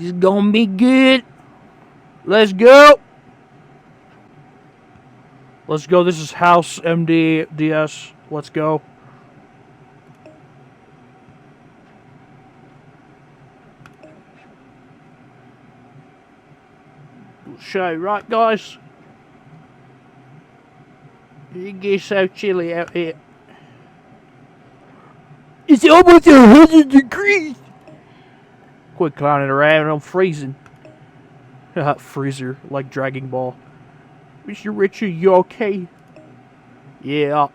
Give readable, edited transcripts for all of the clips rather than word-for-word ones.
This is gonna be good. Let's go. Let's go. This is House MDDS. Let's go. So, right, guys. It gets so chilly out here. It's almost 100 degrees. Quit clowning around. I'm freezing. Freezer, like Dragon Ball. Mr. Richard, you okay? Yeah.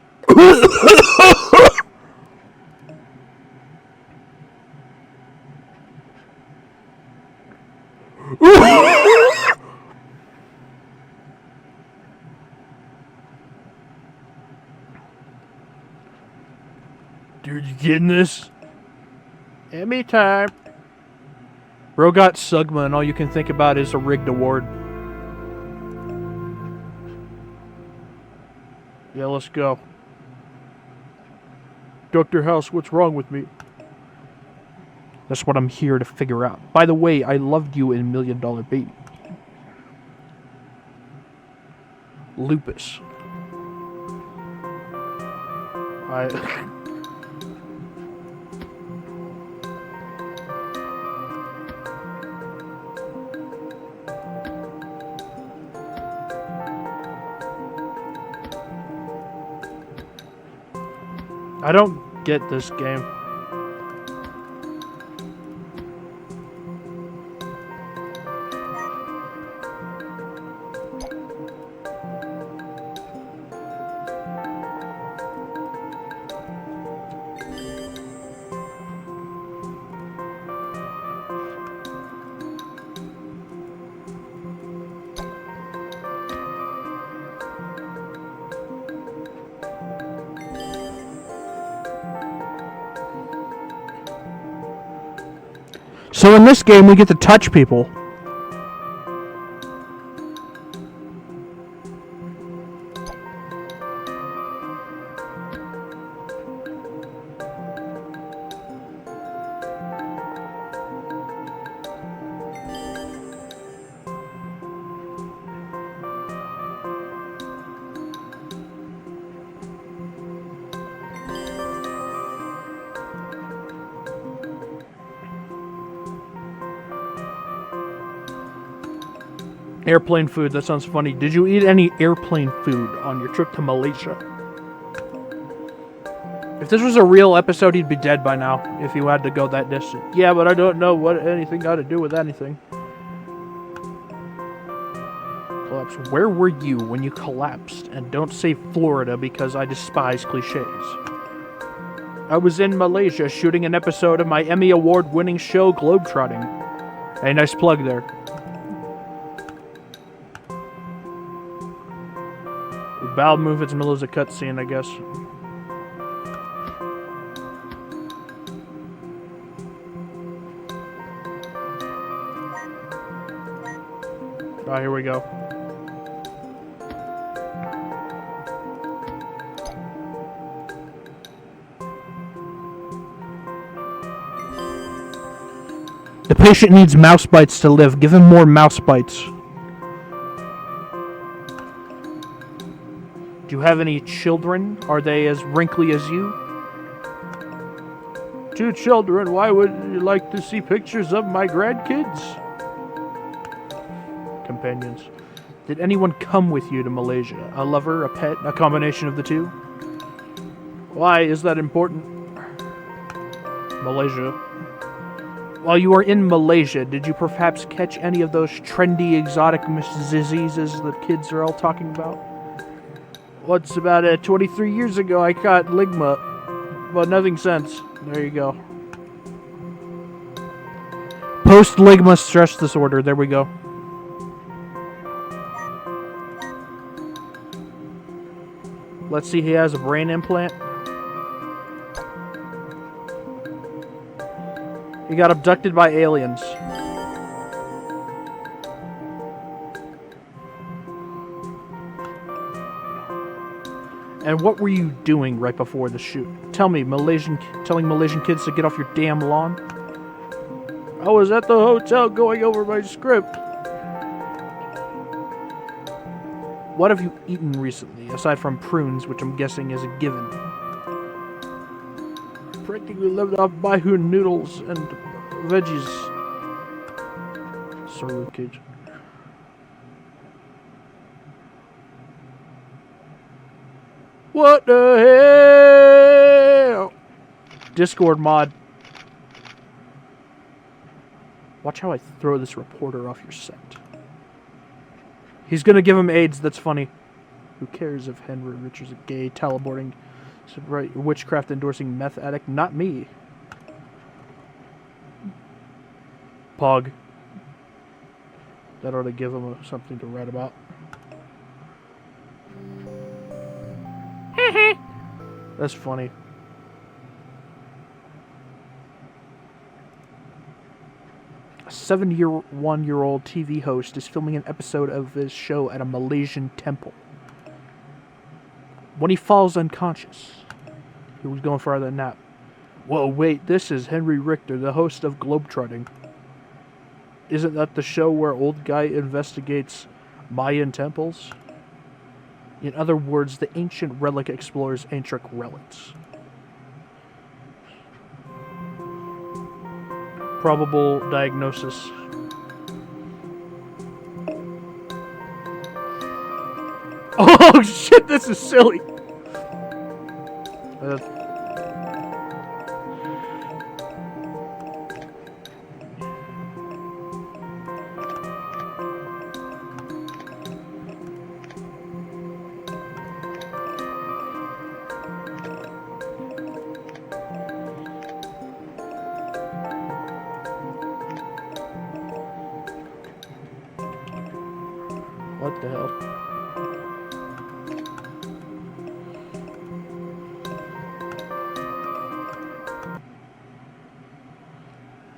Dude, you getting this? Anytime. Bro got Sugma, and all you can think about is a rigged award. Yeah, let's go. Dr. House, what's wrong with me? That's what I'm here to figure out. By the way, I loved you in $1 Million Baby. Lupus. I don't get this game. So in this game, we get to touch people. Airplane food, that sounds funny. Did you eat any airplane food on your trip to Malaysia? If this was a real episode, he'd be dead by now, if you had to go that distance. Yeah, but I don't know what anything got to do with anything. Collapse. Where were you when you collapsed? And don't say Florida, because I despise cliches. I was in Malaysia shooting an episode of my Emmy Award-winning show, Globetrotting. Hey, nice plug there. Bowel movements in the middle of a cutscene, I guess. Ah, here we go. The patient needs mouse bites to live. Give him more mouse bites. Do you have any children? Are they as wrinkly as you? 2 children? Why would you like to see pictures of my grandkids? Companions. Did anyone come with you to Malaysia? A lover, a pet, a combination of the two? Why is that important? Malaysia. While you were in Malaysia, did you perhaps catch any of those trendy exotic diseases that kids are all talking about? What's about 23 years ago I caught ligma, but nothing since. There you go. Post-ligma stress disorder, there we go. Let's see, he has a brain implant. He got abducted by aliens. And what were you doing right before the shoot? Tell me, telling Malaysian kids to get off your damn lawn? I was at the hotel going over my script. What have you eaten recently, aside from prunes, which I'm guessing is a given? Practically lived off Baihu noodles and veggies. Sorry, Luke Cage. What the hell? Discord mod. Watch how I throw this reporter off your set. He's gonna give him AIDS, that's funny. Who cares if Henry Richards is gay, teleporting, right, witchcraft endorsing meth addict? Not me. Pog. That ought to give him something to write about. That's funny. A 71-year-old TV host is filming an episode of his show at a Malaysian temple. When he falls unconscious, he was going for a nap. Whoa, wait, this is Henry Richter, the host of Globetrotting. Isn't that the show where old guy investigates Mayan temples? In other words, the ancient relic explores ancient relics. Probable diagnosis. Oh shit, this is silly. What the hell?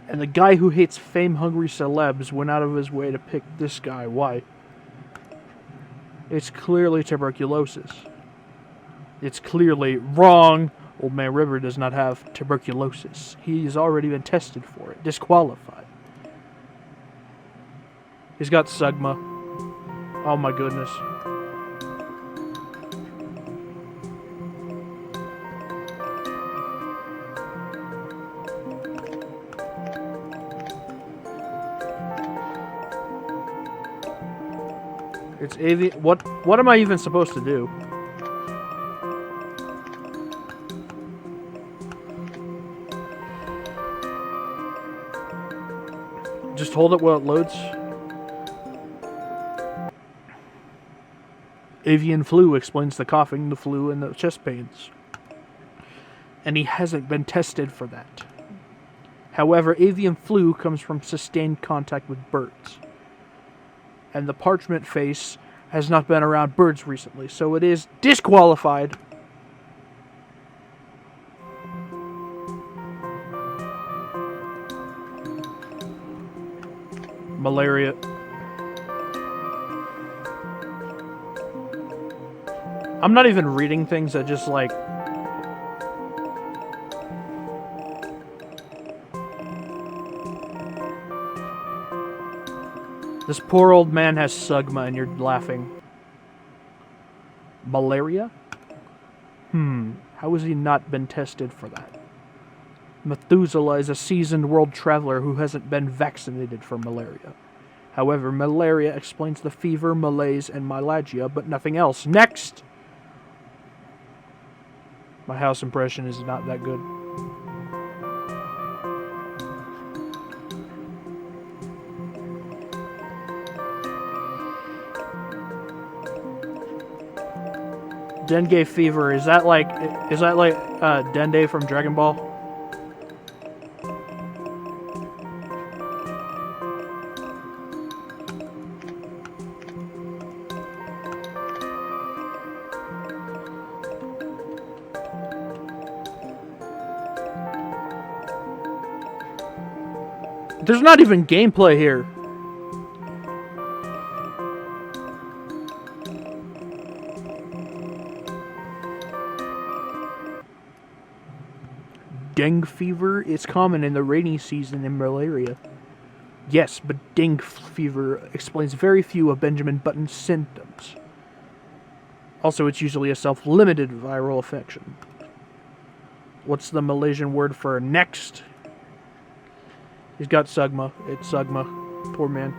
And the guy who hates fame-hungry celebs went out of his way to pick this guy. Why? It's clearly tuberculosis. It's clearly wrong. Old Man River does not have tuberculosis. He's already been tested for it. Disqualified. He's got SUGMA. Oh my goodness. It's avian. What am I even supposed to do? Just hold it while it loads. Avian flu explains the coughing, the flu, and the chest pains. And he hasn't been tested for that. However, avian flu comes from sustained contact with birds. And the parchment face has not been around birds recently, so it is disqualified. Malaria. I'm not even reading things that just like... This poor old man has SUGMA and you're laughing. Malaria? How has he not been tested for that? Methuselah is a seasoned world traveler who hasn't been vaccinated for malaria. However, malaria explains the fever, malaise, and myalgia, but nothing else. Next! My house impression is not that good. Dengue fever, is that like Dende from Dragon Ball? There's not even gameplay here. Dengue fever is common in the rainy season in malaria. Yes, but dengue fever explains very few of Benjamin Button's symptoms. Also, it's usually a self-limited viral infection. What's the Malaysian word for next? He's got Sugma. It's Sugma. Poor man.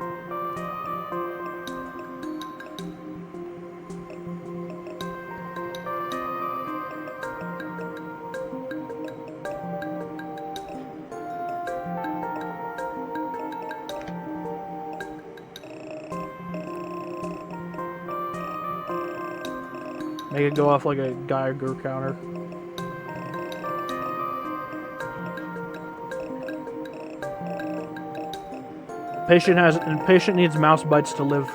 Make it go off like a Geiger counter. Patient needs mouse bites to live.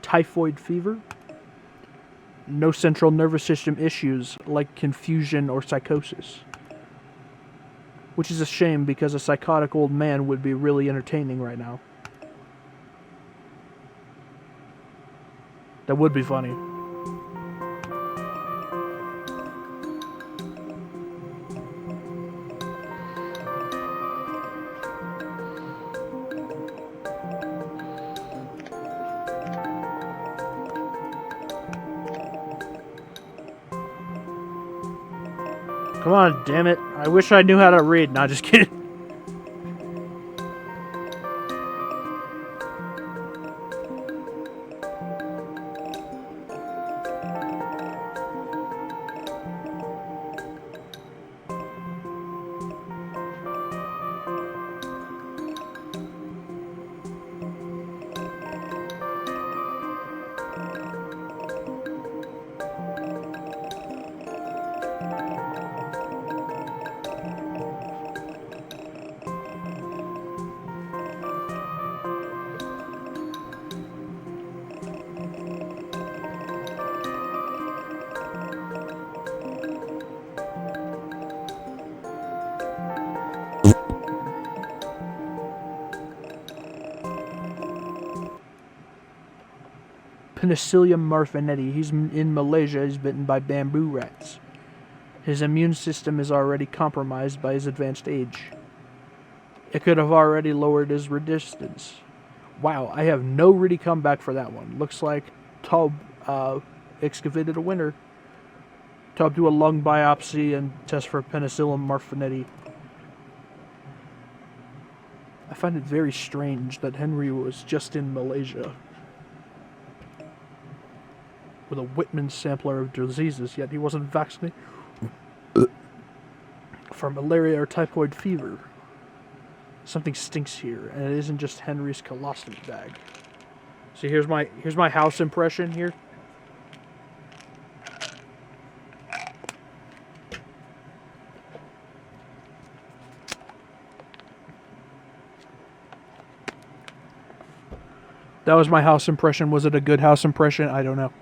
Typhoid fever. No central nervous system issues like confusion or psychosis. Which is a shame because a psychotic old man would be really entertaining right now. That would be funny. Come on, damn it. I wish I knew how to read. Nah, just kidding. Penicillium marfinetti. He's in Malaysia. He's bitten by bamboo rats. His immune system is already compromised by his advanced age. It could have already lowered his resistance. Wow, I have no ready comeback for that one. Looks like Tob excavated a winner. Tob do a lung biopsy and test for Penicillium marfinetti. I find it very strange that Henry was just in Malaysia with a Whitman sampler of diseases, yet he wasn't vaccinated for malaria or typhoid fever. Something stinks here, and it isn't just Henry's colostomy bag. See, here's my house impression here. That was my house impression. Was it a good house impression? I don't know.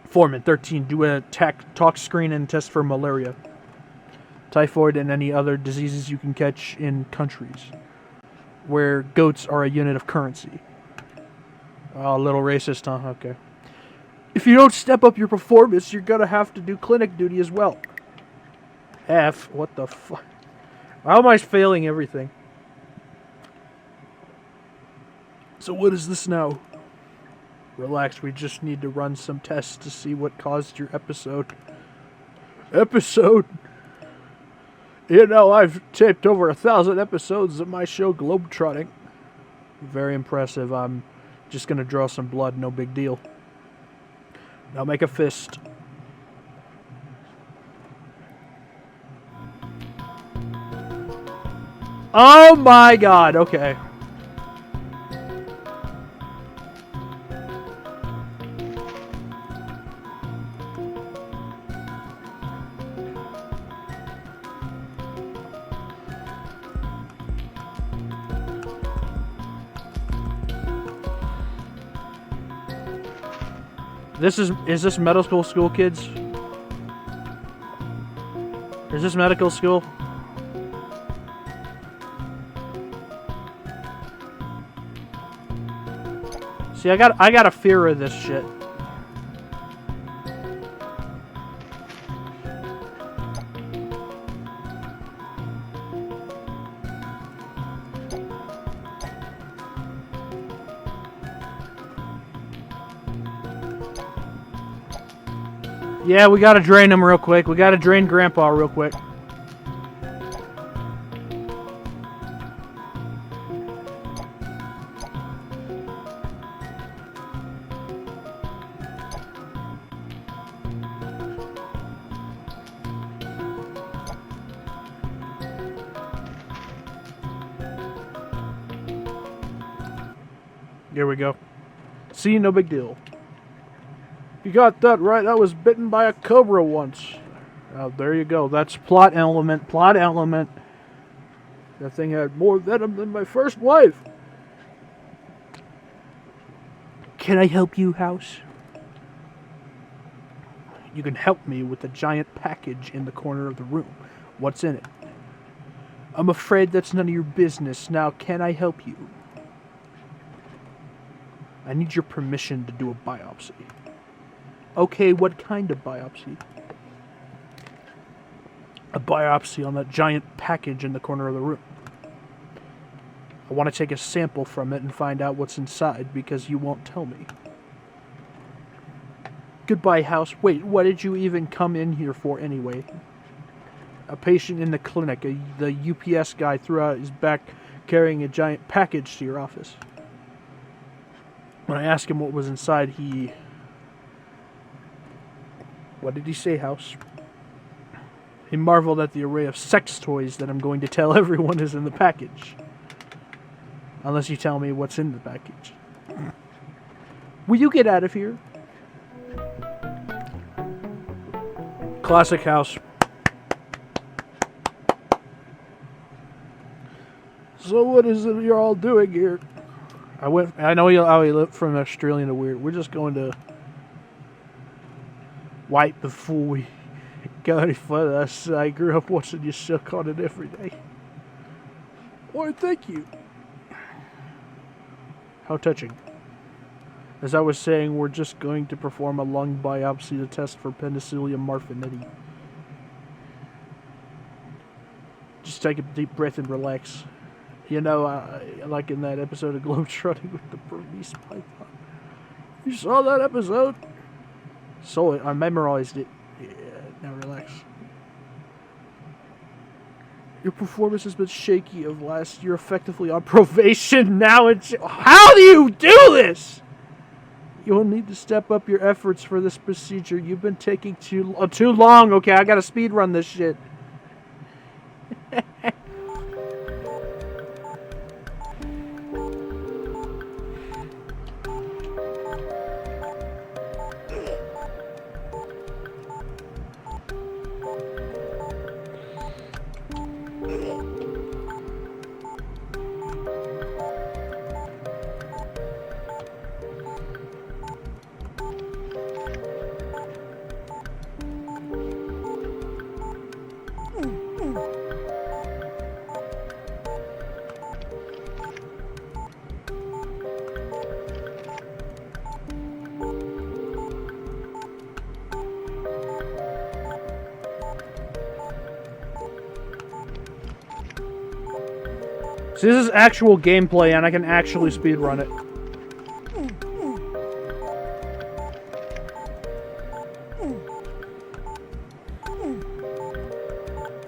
Foreman, 13. Do a talk screen and test for malaria, typhoid, and any other diseases you can catch in countries where goats are a unit of currency. Oh, a little racist, huh? Okay. If you don't step up your performance, you're gonna have to do clinic duty as well. F. What the fuck? How am I failing everything? So what is this now? Relax, we just need to run some tests to see what caused your episode. Episode? You know, I've taped over 1,000 episodes of my show Globetrotting. Very impressive. I'm just gonna draw some blood, no big deal. Now make a fist. Oh my god, okay. Is this medical school, kids? Is this medical school? See, I got a fear of this shit. Yeah, we gotta drain him real quick. We gotta drain Grandpa real quick. Here we go. See, no big deal. You got that right. I was bitten by a cobra once. Oh, there you go. That's plot element. Plot element. That thing had more venom than my first wife. Can I help you, House? You can help me with the giant package in the corner of the room. What's in it? I'm afraid that's none of your business. Now, can I help you? I need your permission to do a biopsy. Okay, what kind of biopsy? A biopsy on that giant package in the corner of the room. I want to take a sample from it and find out what's inside because you won't tell me. Goodbye, House. Wait, what did you even come in here for anyway? A patient in the clinic. The UPS guy threw out his back carrying a giant package to your office. When I asked him what was inside, he... What did he say, House? He marveled at the array of sex toys that I'm going to tell everyone is in the package. Unless you tell me what's in the package. Will you get out of here? Classic House. So what is it you're all doing here? I know how he lived from Australian to weird. We're just going to wipe before we go any further. I grew up watching you suck on it every day. Why, thank you. How touching. As I was saying, we're just going to perform a lung biopsy to test for Penicillium marfiniti. Just take a deep breath and relax. You know, like in that episode of Globetrotting with the Burmese python. You saw that episode? Saw it. I memorized it. Yeah, now relax. Your performance has been shaky of last. You're effectively on probation now. How do you do this? You'll need to step up your efforts for this procedure. You've been taking too long. Okay, I gotta speed run this shit. So this is actual gameplay, and I can actually speedrun it.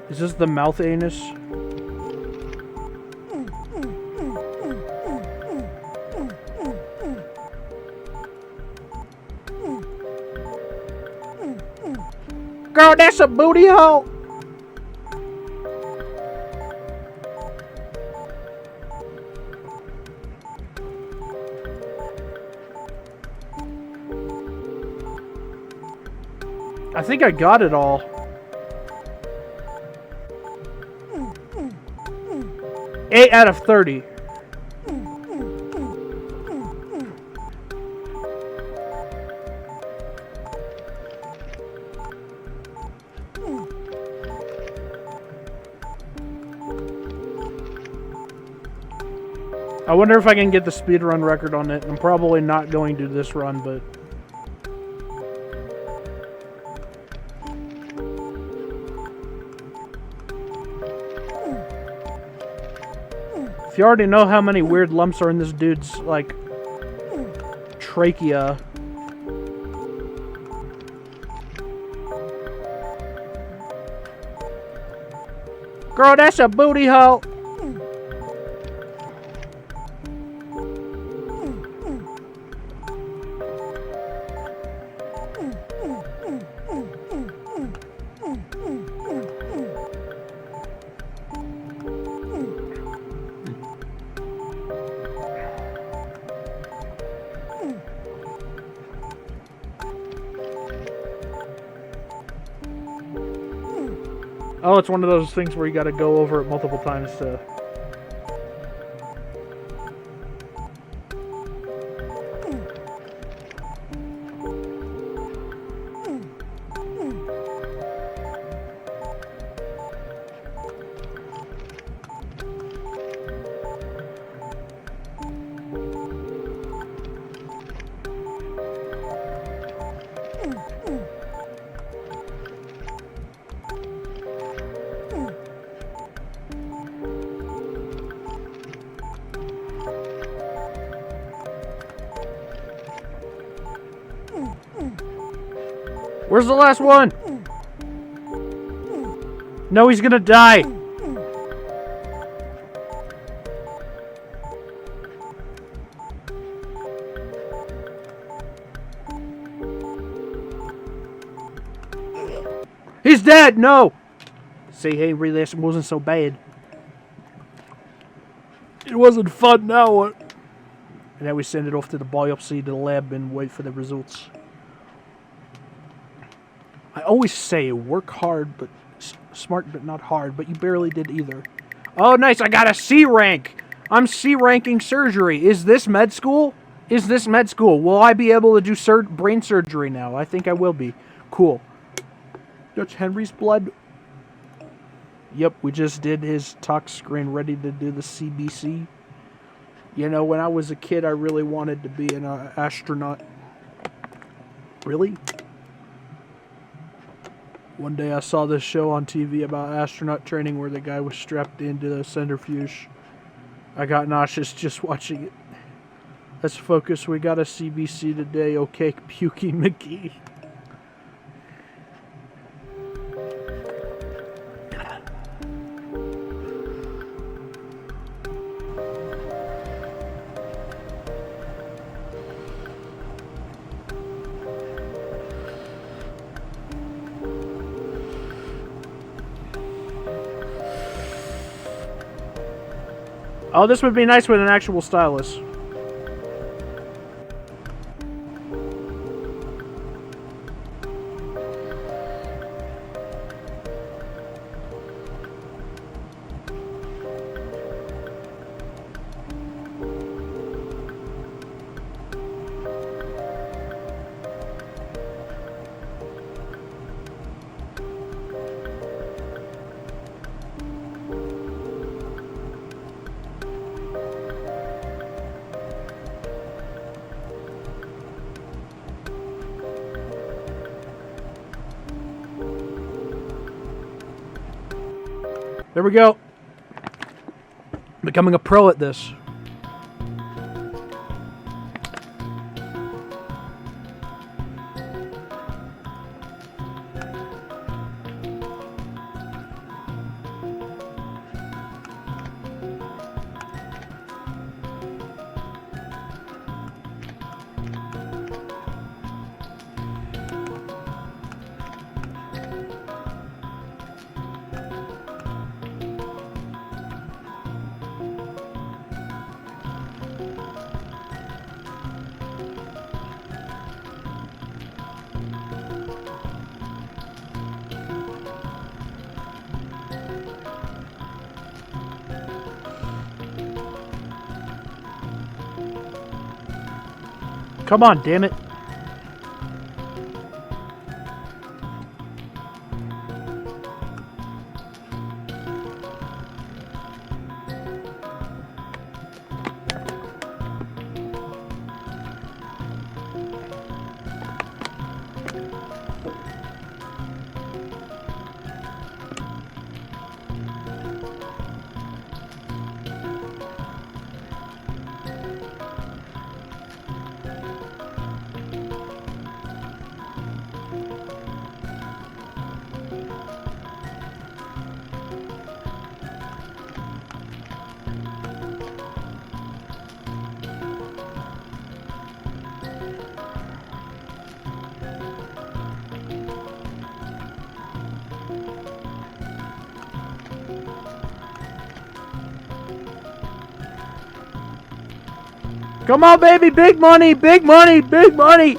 Is this the mouth anus? Girl, that's a booty hole! I think I got it all. Eight out of 30. I wonder if I can get the speedrun record on it. I'm probably not going to this run, but... If you already know how many weird lumps are in this dude's, like, trachea... Girl, that's a booty hole! Oh, it's one of those things where you gotta go over it multiple times to... Where's the last one? No, he's gonna die. He's dead! No! See, hey, really, this wasn't so bad. It wasn't fun now, what? And then we send it off to the biopsy to the lab and wait for the results. I always say work hard, but smart, but not hard, but you barely did either. Oh, nice, I got a C rank! I'm C ranking surgery. Is this med school? Is this med school? Will I be able to do brain surgery now? I think I will be. Cool. Dutch Henry's blood. Yep, we just did his tox screen, ready to do the CBC. You know, when I was a kid, I really wanted to be an astronaut. Really? One day I saw this show on TV about astronaut training where the guy was strapped into the centrifuge. I got nauseous just watching it. Let's focus, we got a CBC today, okay, Pukey McGee. Oh, this would be nice with an actual stylus. There we go. Becoming a pro at this. Come on, damn it. Come on, baby! Big money! Big money! Big money!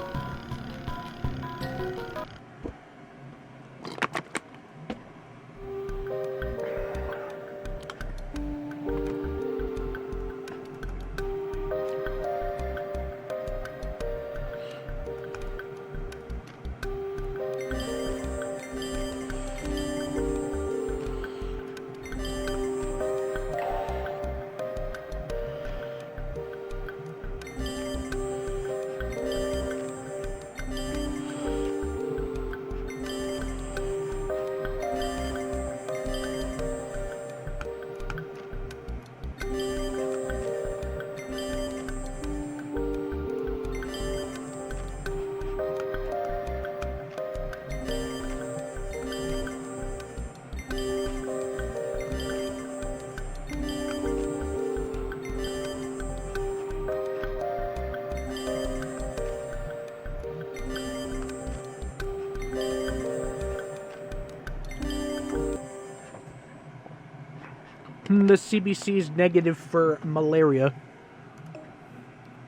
The CBC is negative for malaria.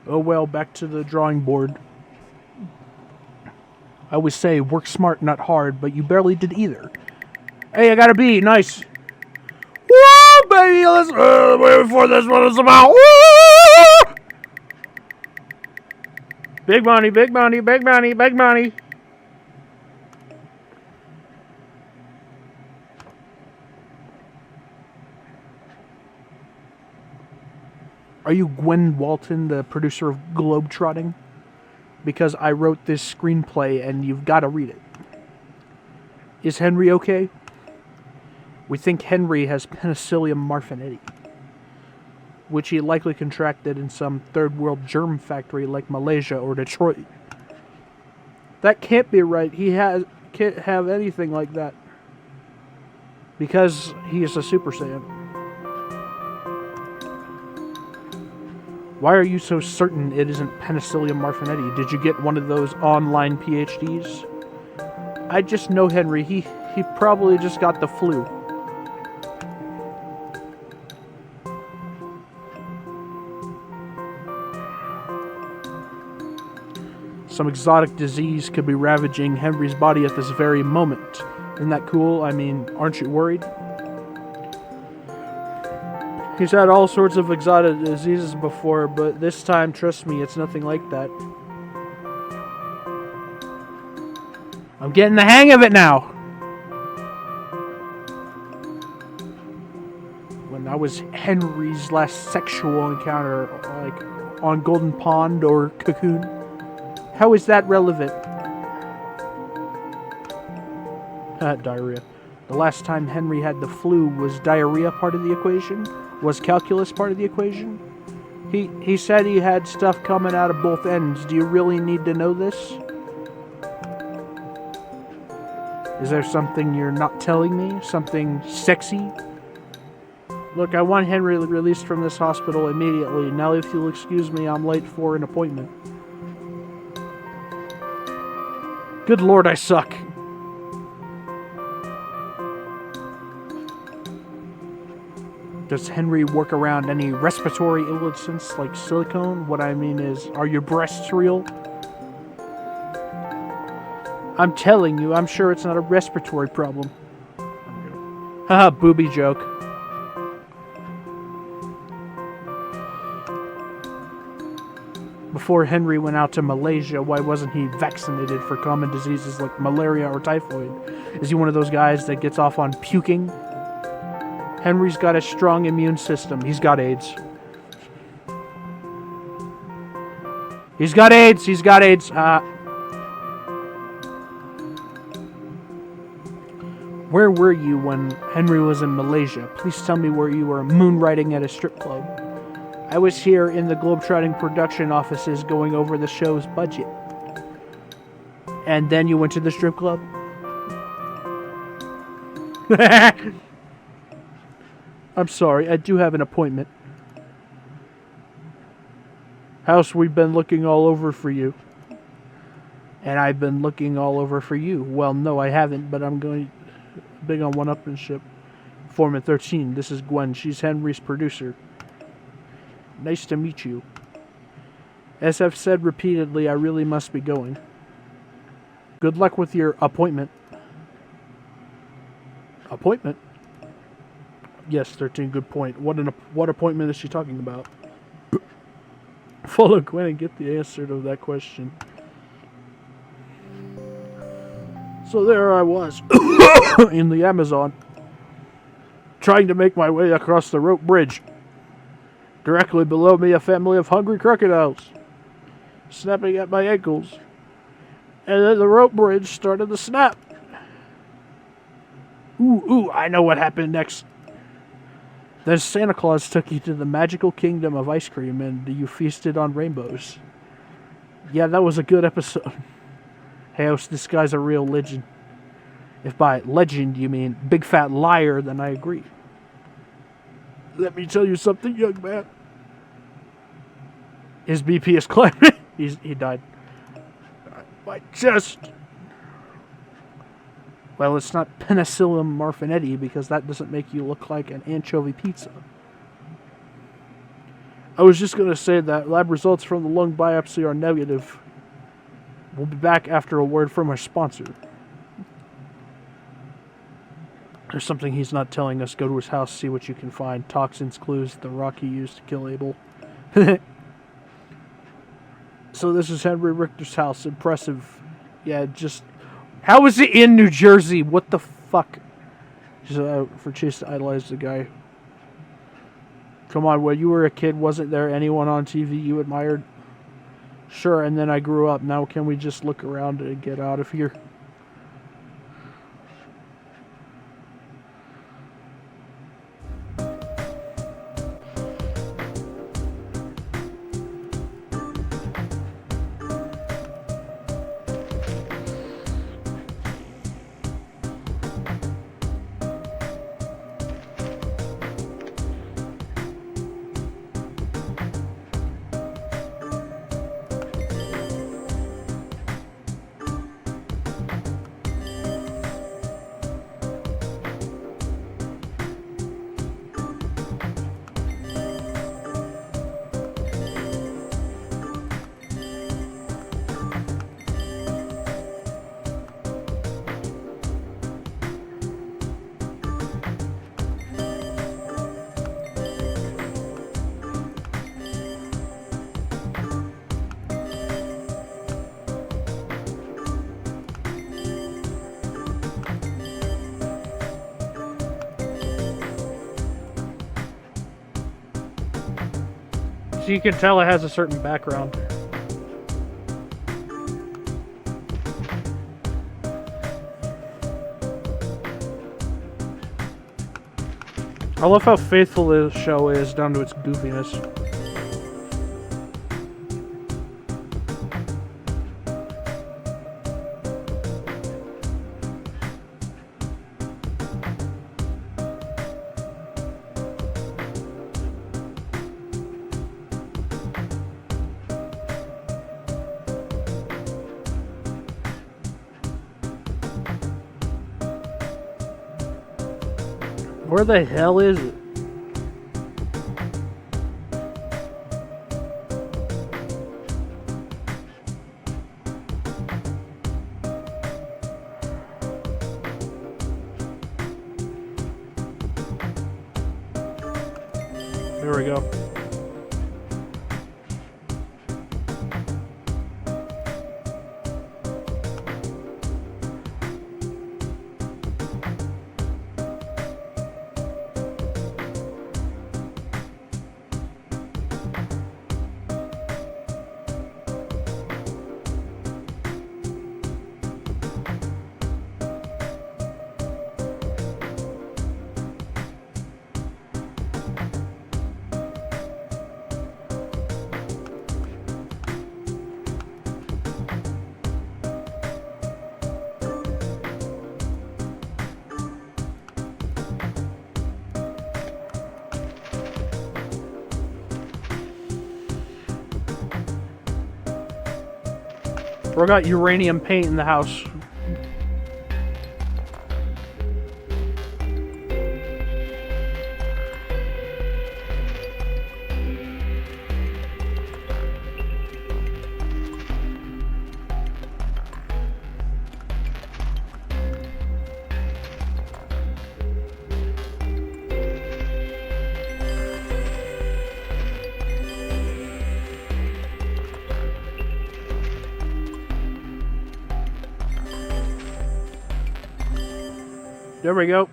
Oh well, back to the drawing board. I always say, work smart, not hard, but you barely did either. Hey, I got a B, nice. Woo, baby, let's wait for this one is about. Woo! Big money, big money, big money, big money. Are you Gwen Walton, the producer of Globetrotting? Because I wrote this screenplay and you've got to read it. Is Henry okay? We think Henry has Penicillium marfiniti, which he likely contracted in some third world germ factory like Malaysia or Detroit. That can't be right. He can't have anything like that. Because he is a Super Saiyan. Why are you so certain it isn't Penicillium marfiniti? Did you get one of those online PhDs? I just know Henry. He probably just got the flu. Some exotic disease could be ravaging Henry's body at this very moment. Isn't that cool? I mean, aren't you worried? He's had all sorts of exotic diseases before, but this time, trust me, it's nothing like that. I'm getting the hang of it now! When I was Henry's last sexual encounter, like, on Golden Pond or Cocoon, how is that relevant? Diarrhea. The last time Henry had the flu, was diarrhea part of the equation? Was calculus part of the equation? He said he had stuff coming out of both ends. Do you really need to know this? Is there something you're not telling me? Something sexy? Look, I want Henry released from this hospital immediately. Now if you'll excuse me, I'm late for an appointment. Good lord, I suck. Does Henry work around any respiratory illnesses like silicone? What I mean is, are your breasts real? I'm telling you, I'm sure it's not a respiratory problem. Haha, booby joke. Before Henry went out to Malaysia, why wasn't he vaccinated for common diseases like malaria or typhoid? Is he one of those guys that gets off on puking? Henry's got a strong immune system. He's got AIDS. He's got AIDS. He's got AIDS. Where were you when Henry was in Malaysia? Please tell me where you were moonriding at a strip club. I was here in the Globetrotting production offices going over the show's budget. And then you went to the strip club? I'm sorry, I do have an appointment. House, we've been looking all over for you. And I've been looking all over for you. Well, no, I haven't, but I'm going big on one-upmanship. Foreman 13, this is Gwen. She's Henry's producer. Nice to meet you. As I've said repeatedly, I really must be going. Good luck with your appointment. Appointment? Yes, 13, good point. What appointment is she talking about? Follow Gwen and get the answer to that question. So there I was, in the Amazon, trying to make my way across the rope bridge. Directly below me, a family of hungry crocodiles, snapping at my ankles. And then the rope bridge started to snap. Ooh, I know what happened next. Then Santa Claus took you to the magical kingdom of ice cream and you feasted on rainbows. Yeah, that was a good episode. Hey, this guy's a real legend. If by legend you mean big fat liar, then I agree. Let me tell you something, young man. His BP is climbing. He died. My chest. Well, it's not penicillin marfinetti because that doesn't make you look like an anchovy pizza. I was just going to say that lab results from the lung biopsy are negative. We'll be back after a word from our sponsor. There's something he's not telling us. Go to his house, see what you can find. Toxins, clues, the rock he used to kill Abel. So this is Henry Richter's house. Impressive. Yeah, just... How is it in New Jersey? What the fuck? Just for Chase to idolize the guy. Come on, when you were a kid, wasn't there anyone on TV you admired? Sure, and then I grew up. Now can we just look around and get out of here? So you can tell it has a certain background. I love how faithful this show is down to its goofiness. Where the hell is it? There we go. We got uranium paint in the house. There we go.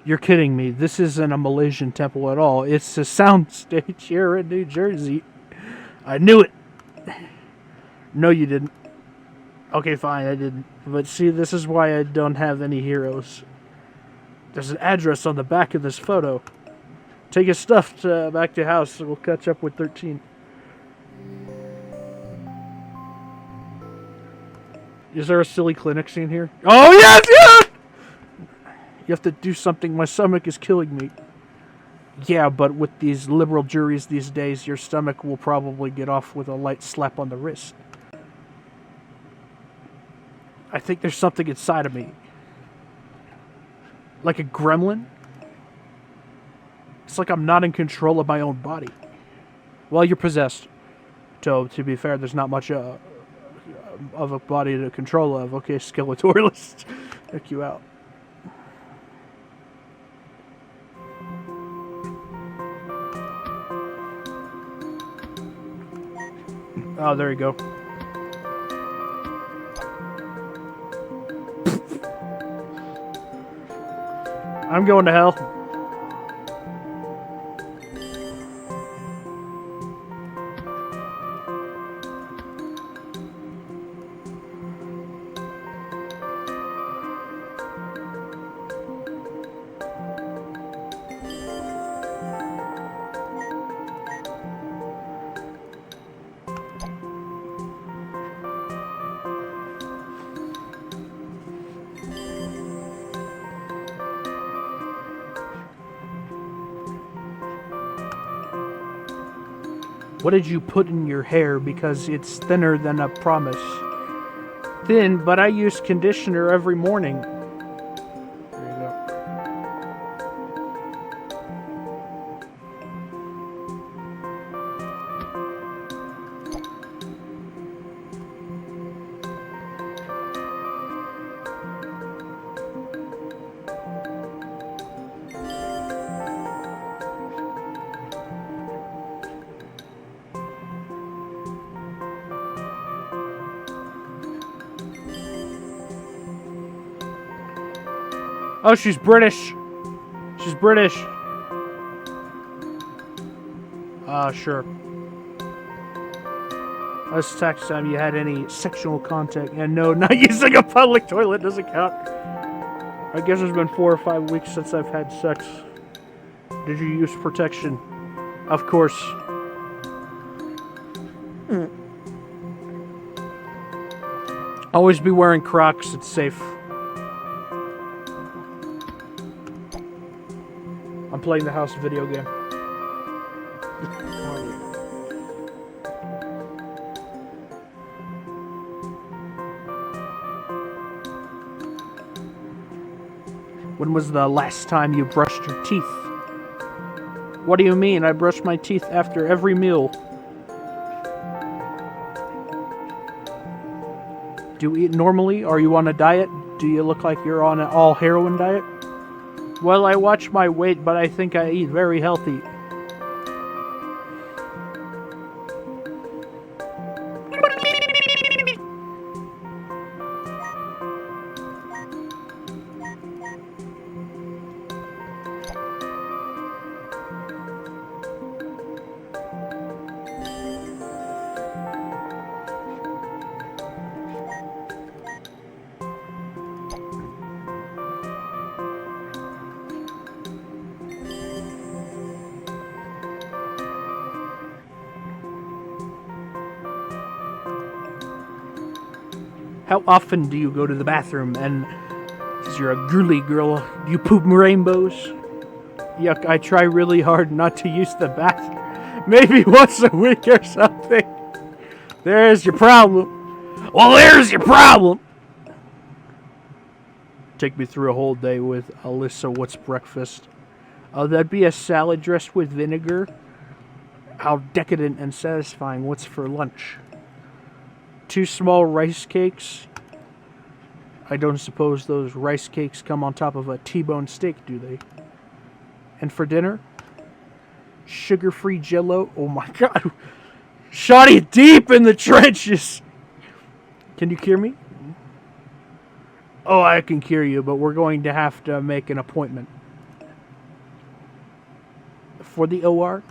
You're kidding me. This isn't a Malaysian temple at all. It's a soundstage here in New Jersey. I knew it. No, you didn't. Okay, fine, I didn't. But see, this is why I don't have any heroes. There's an address on the back of this photo. Take his stuff back to house, so we'll catch up with 13. Is there a silly clinic scene here? Oh, yes, yes! You have to do something. My stomach is killing me. Yeah, but with these liberal juries these days, your stomach will probably get off with a light slap on the wrist. I think there's something inside of me. Like a gremlin? It's like I'm not in control of my own body. Well, you're possessed. So, to be fair, there's not much of a body to control of. Okay, Skeletor, let's check you out. Oh, there you go. I'm going to hell. What did you put in your hair? Because it's thinner than a promise. Thin, but I use conditioner every morning. There you go. Oh, she's British. She's British. Sure. Last text time you had any sexual contact. And no, not using a public toilet doesn't count. I guess it's been 4 or 5 weeks since I've had sex. Did you use protection? Of course. Always be wearing Crocs. It's safe. I'm playing the house video game. When was the last time you brushed your teeth? What do you mean? I brush my teeth after every meal. Do you eat normally? Are you on a diet? Do you look like you're on an all-heroin diet? Well, I watch my weight, but I think I eat very healthy. How often do you go to the bathroom? And since you're a girly girl, do you poop rainbows? Yuck, I try really hard not to use the bathroom. Maybe once a week or something. There's your problem. Well, there's your problem. Take me through a whole day with Alyssa. What's breakfast? Oh, that'd be a salad dressed with vinegar. How decadent and satisfying. What's for lunch? 2 small rice cakes. I don't suppose those rice cakes come on top of a T-bone steak, do they? And for dinner? Sugar-free Jell-O. Oh my god. Shoddy deep in the trenches. Can you hear me? Oh, I can cure you, but we're going to have to make an appointment. For the OR?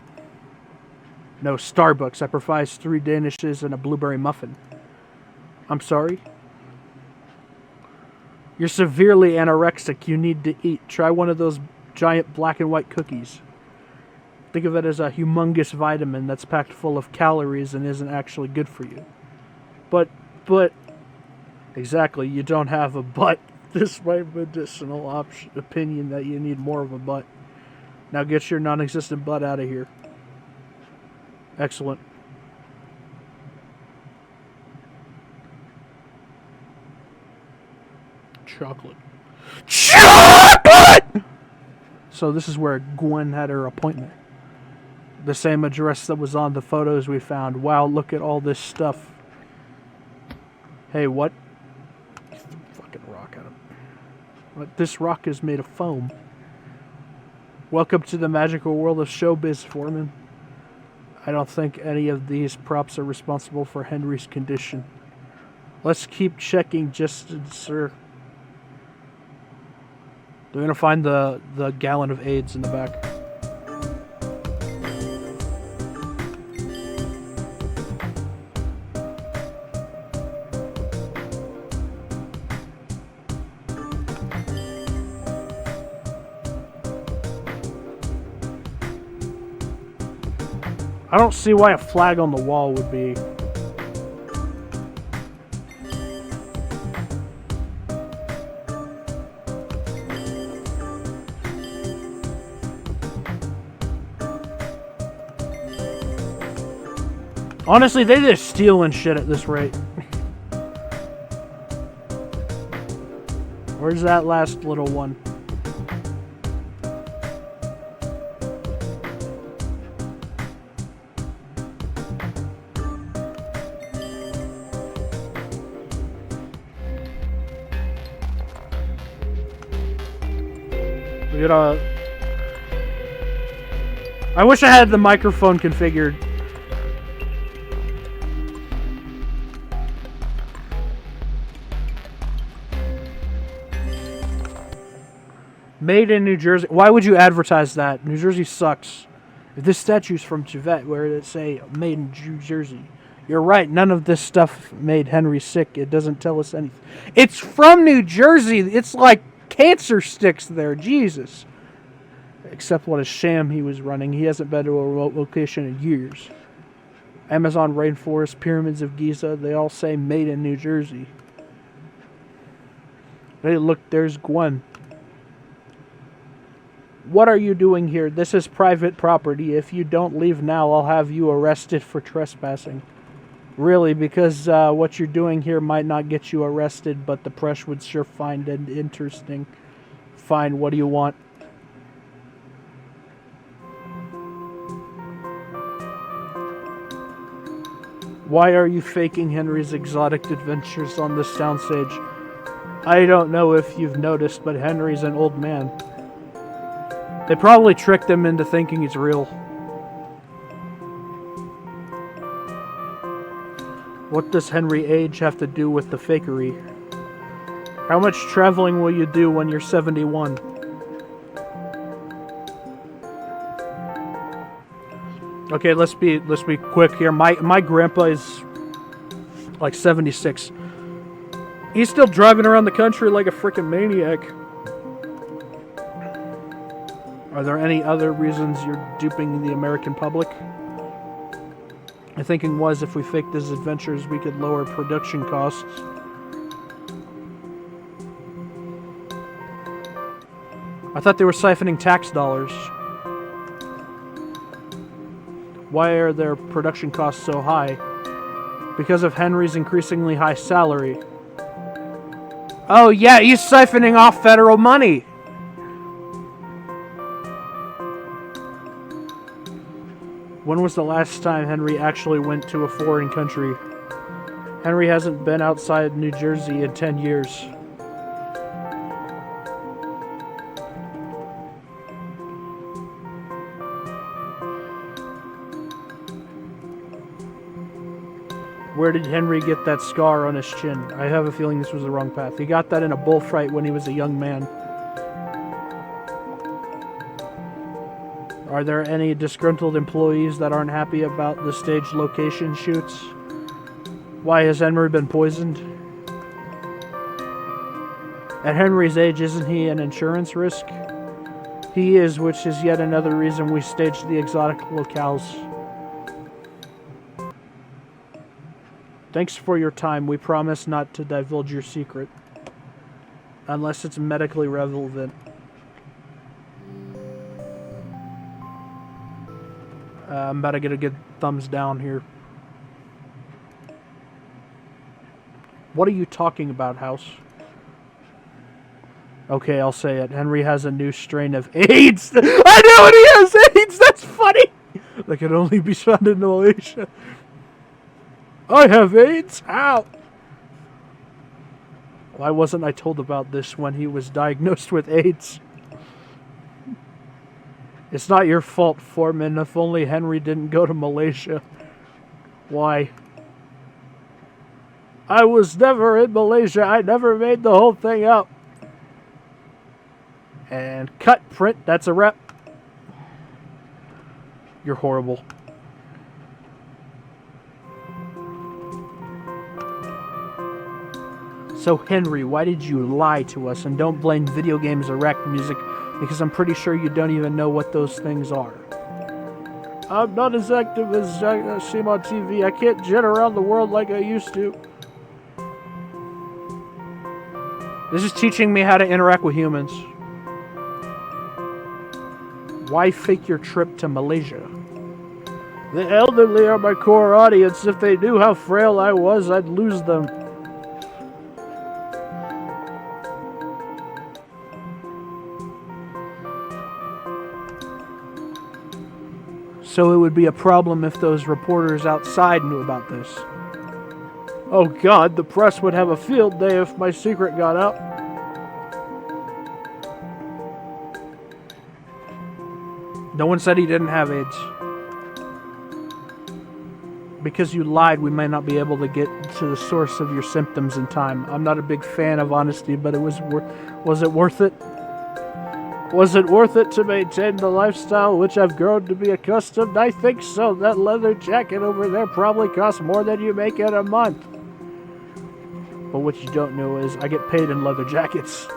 No, Starbucks. I provide 3 danishes and a blueberry muffin. I'm sorry? You're severely anorexic. You need to eat. Try one of those giant black and white cookies. Think of it as a humongous vitamin that's packed full of calories and isn't actually good for you. But... Exactly, you don't have a butt. This is my medicinal opinion that you need more of a butt. Now get your non-existent butt out of here. Excellent. Chocolate. Chocolate! So this is where Gwen had her appointment. The same address that was on the photos we found. Wow, look at all this stuff. Hey, what? Fucking rock at him. What? This rock is made of foam. Welcome to the magical world of showbiz, Foreman. I don't think any of these props are responsible for Henry's condition. Let's keep checking just, sir. They're gonna find the gallon of AIDS in the back. I don't see why a flag on the wall would be... Honestly, they just stealing shit at this rate. Where's that last little one? We gotta... I wish I had the microphone configured. Made in New Jersey. Why would you advertise that? New Jersey sucks. If this statue's from Tibet, where did it say made in New Jersey? You're right. None of this stuff made Henry sick. It doesn't tell us anything. It's from New Jersey. It's like cancer sticks there. Jesus. Except what a sham he was running. He hasn't been to a remote location in years. Amazon rainforest, pyramids of Giza, they all say made in New Jersey. Hey, look, there's Gwen. What are you doing here? This is private property. If you don't leave now, I'll have you arrested for trespassing. Really, because what you're doing here might not get you arrested, but the press would sure find it interesting. Fine, what do you want? Why are you faking Henry's exotic adventures on this soundstage? I don't know if you've noticed, but Henry's an old man. They probably tricked him into thinking he's real. What does Henry age have to do with the fakery? How much traveling will you do when you're 71? Okay, let's be quick here. My grandpa is like 76. He's still driving around the country like a freaking maniac. Are there any other reasons you're duping the American public? My thinking was if we faked his adventures, we could lower production costs. I thought they were siphoning tax dollars. Why are their production costs so high? Because of Henry's increasingly high salary. Oh yeah, he's siphoning off federal money! When was the last time Henry actually went to a foreign country? Henry hasn't been outside New Jersey in 10 years. Where did Henry get that scar on his chin? I have a feeling this was the wrong path. He got that in a bullfight when he was a young man. Are there any disgruntled employees that aren't happy about the stage location shoots? Why has Henry been poisoned? At Henry's age, isn't he an insurance risk? He is, which is yet another reason we staged the exotic locales. Thanks for your time. We promise not to divulge your secret. Unless it's medically relevant. I'm about to get a good thumbs down here. What are you talking about, House? Okay, I'll say it. Henry has a new strain of AIDS. I know it, he has AIDS. That's funny. That can only be found in Malaysia. I have AIDS. How? Why wasn't I told about this when he was diagnosed with AIDS? It's not your fault, Foreman. If only Henry didn't go to Malaysia. Why? I was never in Malaysia. I never made the whole thing up. And cut, print. That's a rep. You're horrible. So, Henry, why did you lie to us? And don't blame video games or rap music, because I'm pretty sure you don't even know what those things are. I'm not as active as I seem on TV. I can't jet around the world like I used to. This is teaching me how to interact with humans. Why fake your trip to Malaysia? The elderly are my core audience. If they knew how frail I was, I'd lose them. So it would be a problem if those reporters outside knew about this. Oh God, the press would have a field day if my secret got out. No one said he didn't have AIDS. Because you lied, we may not be able to get to the source of your symptoms in time. I'm not a big fan of honesty, but was it worth it? Was it worth it to maintain the lifestyle which I've grown to be accustomed? I think so. That leather jacket over there probably costs more than you make in a month. But what you don't know is I get paid in leather jackets.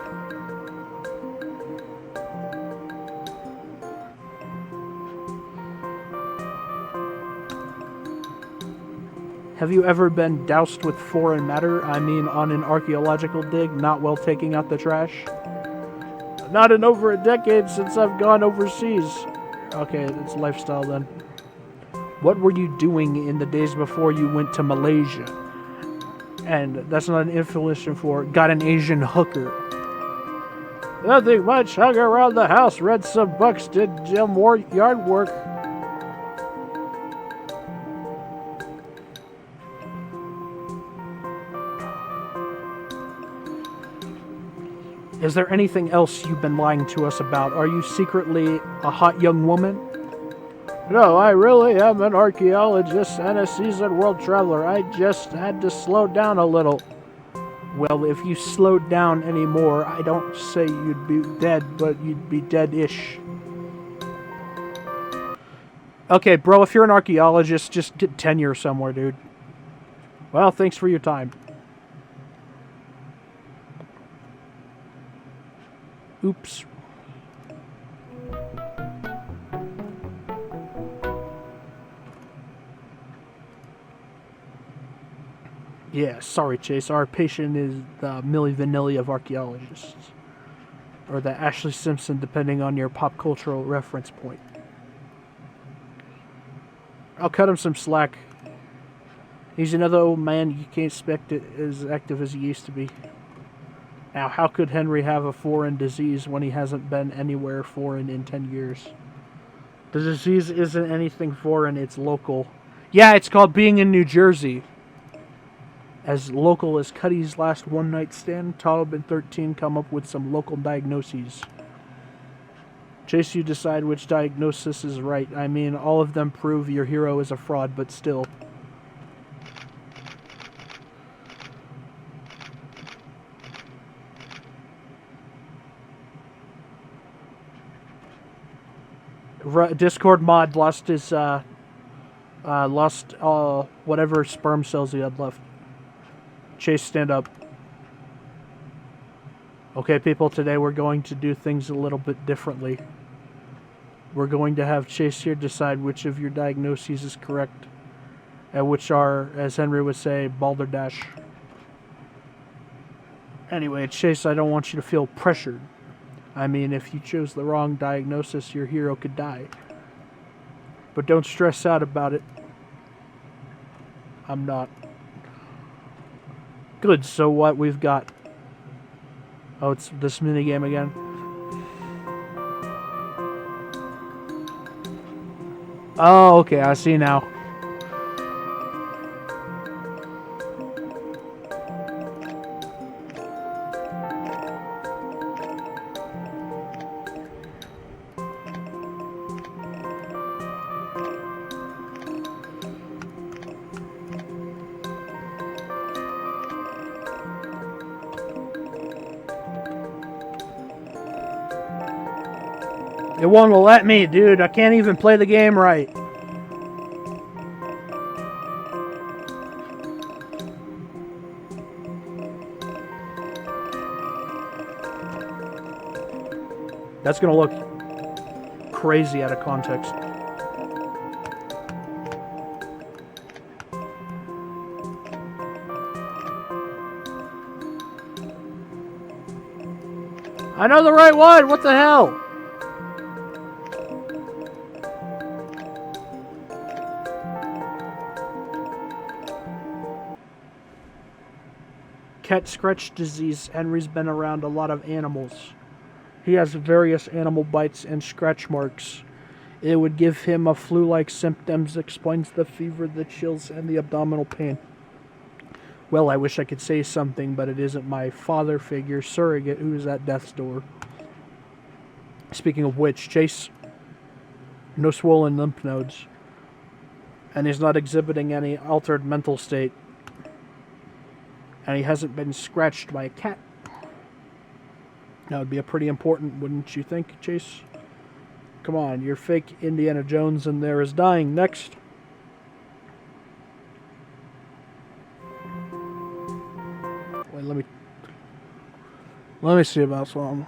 Have you ever been doused with foreign matter? I mean, on an archaeological dig, not while taking out the trash? Not in over a decade since I've gone overseas. Okay, it's lifestyle then. What were you doing in the days before you went to Malaysia? And that's not an inflation for got an Asian hooker. Nothing much. Hung around the house, read some books, did more yard work. Is there anything else you've been lying to us about? Are you secretly a hot young woman? No, I really am an archaeologist and a seasoned world traveler. I just had to slow down a little. Well, if you slowed down anymore, I don't say you'd be dead, but you'd be dead-ish. Okay, bro, if you're an archaeologist, just get tenure somewhere, dude. Well, thanks for your time. Oops. Yeah, sorry, Chase. Our patient is the Milli Vanilli of archaeologists. Or the Ashley Simpson, depending on your pop cultural reference point. I'll cut him some slack. He's another old man. You can't expect it as active as he used to be. Now, how could Henry have a foreign disease when he hasn't been anywhere foreign in 10 years? The disease isn't anything foreign, it's local. Yeah, it's called being in New Jersey. As local as Cuddy's last one-night stand, Talib and 13 come up with some local diagnoses. Chase, you decide which diagnosis is right. I mean, all of them prove your hero is a fraud, but still. Discord mod lost his whatever sperm cells he had left. Chase, stand up. Okay, people, today we're going to do things a little bit differently. We're going to have Chase here decide which of your diagnoses is correct, and which are, as Henry would say, balderdash. Anyway, Chase, I don't want you to feel pressured. I mean, if you chose the wrong diagnosis, your hero could die. But don't stress out about it. I'm not. Good, so what we've got? Oh, it's this minigame again. Oh, okay, I see now. It won't let me, dude. I can't even play the game right. That's gonna look crazy out of context. I know the right one! What the hell? Cat scratch disease. Henry's been around a lot of animals. He has various animal bites and scratch marks. It would give him a flu-like symptoms, explains the fever, the chills, and the abdominal pain. Well, I wish I could say something, but it isn't my father figure surrogate who is at death's door. Speaking of which, Chase, no swollen lymph nodes, and he's not exhibiting any altered mental state. And he hasn't been scratched by a cat. That would be a pretty important, wouldn't you think, Chase? Come on, you're fake Indiana Jones and there is dying. Next. Wait, let me see about something.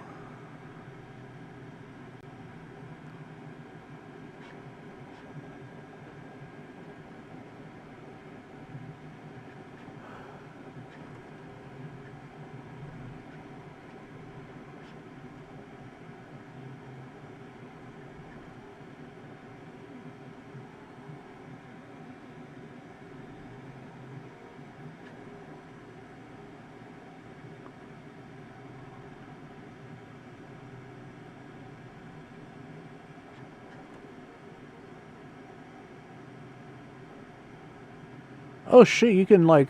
Oh shit, you can like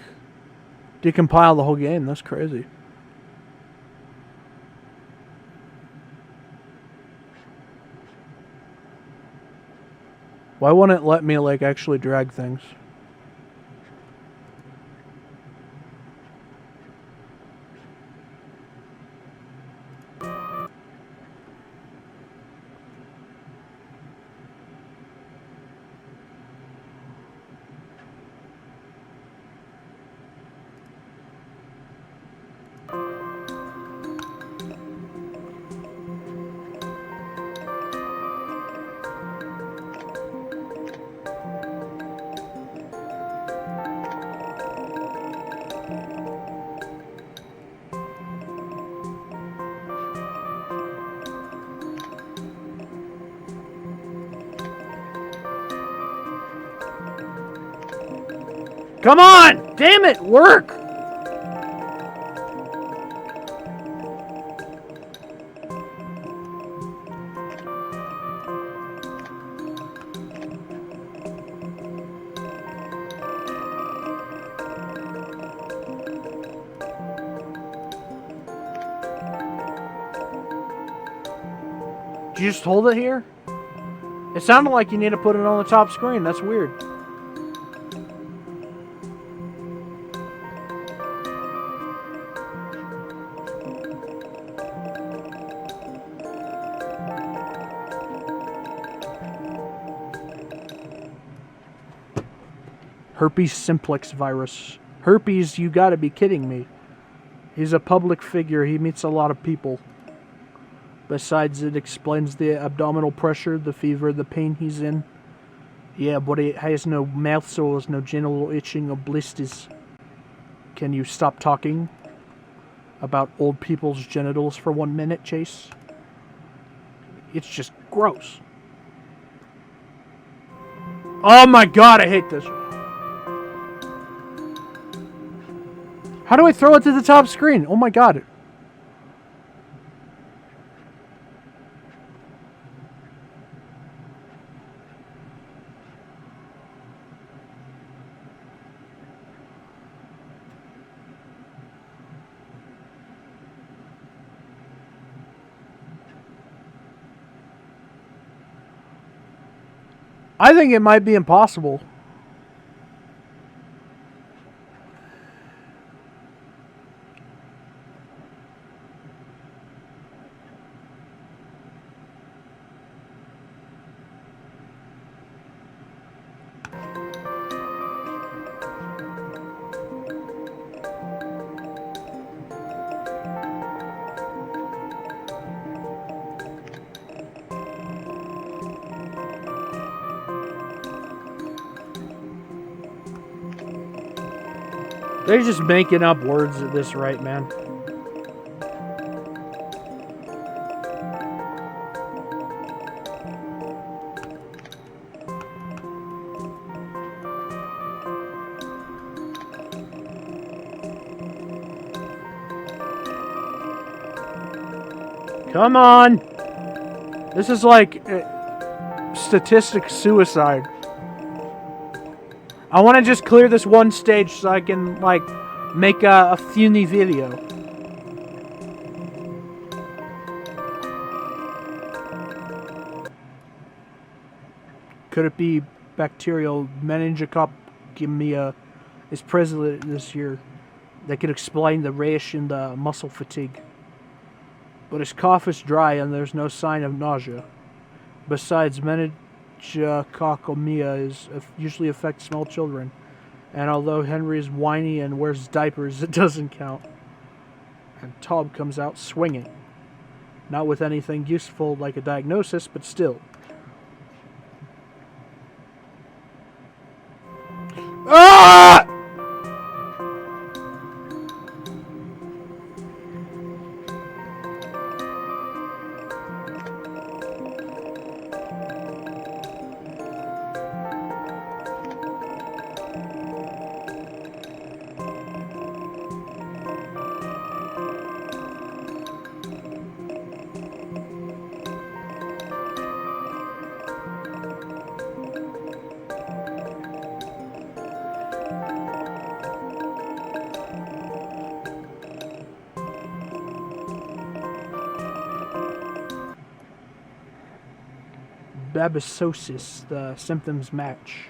decompile the whole game. That's crazy. Why won't it let me like actually drag things? Come on! Damn it! Work! Did you just hold it here? It sounded like you need to put it on the top screen. That's weird. Herpes simplex virus. Herpes, you gotta be kidding me. He's a public figure. He meets a lot of people. Besides, it explains the abdominal pressure, the fever, the pain he's in. Yeah, but he has no mouth sores, no genital itching or blisters. Can you stop talking about old people's genitals for 1 minute, Chase? It's just gross. Oh my god, I hate this. How do I throw it to the top screen? Oh my god. I think it might be impossible. They're just making up words at this rate, man. Come on! This is like statistic suicide. I want to just clear this one stage so I can, like, make a funny video. Could it be bacterial meningococemia is present this year that could explain the rash and the muscle fatigue? But his cough is dry and there's no sign of nausea. Besides, meningococemia usually affects small children, and although Henry is whiny and wears diapers, it doesn't count. And Tom comes out swinging. Not with anything useful like a diagnosis, but still. Ah! Babesiosis, the symptoms match.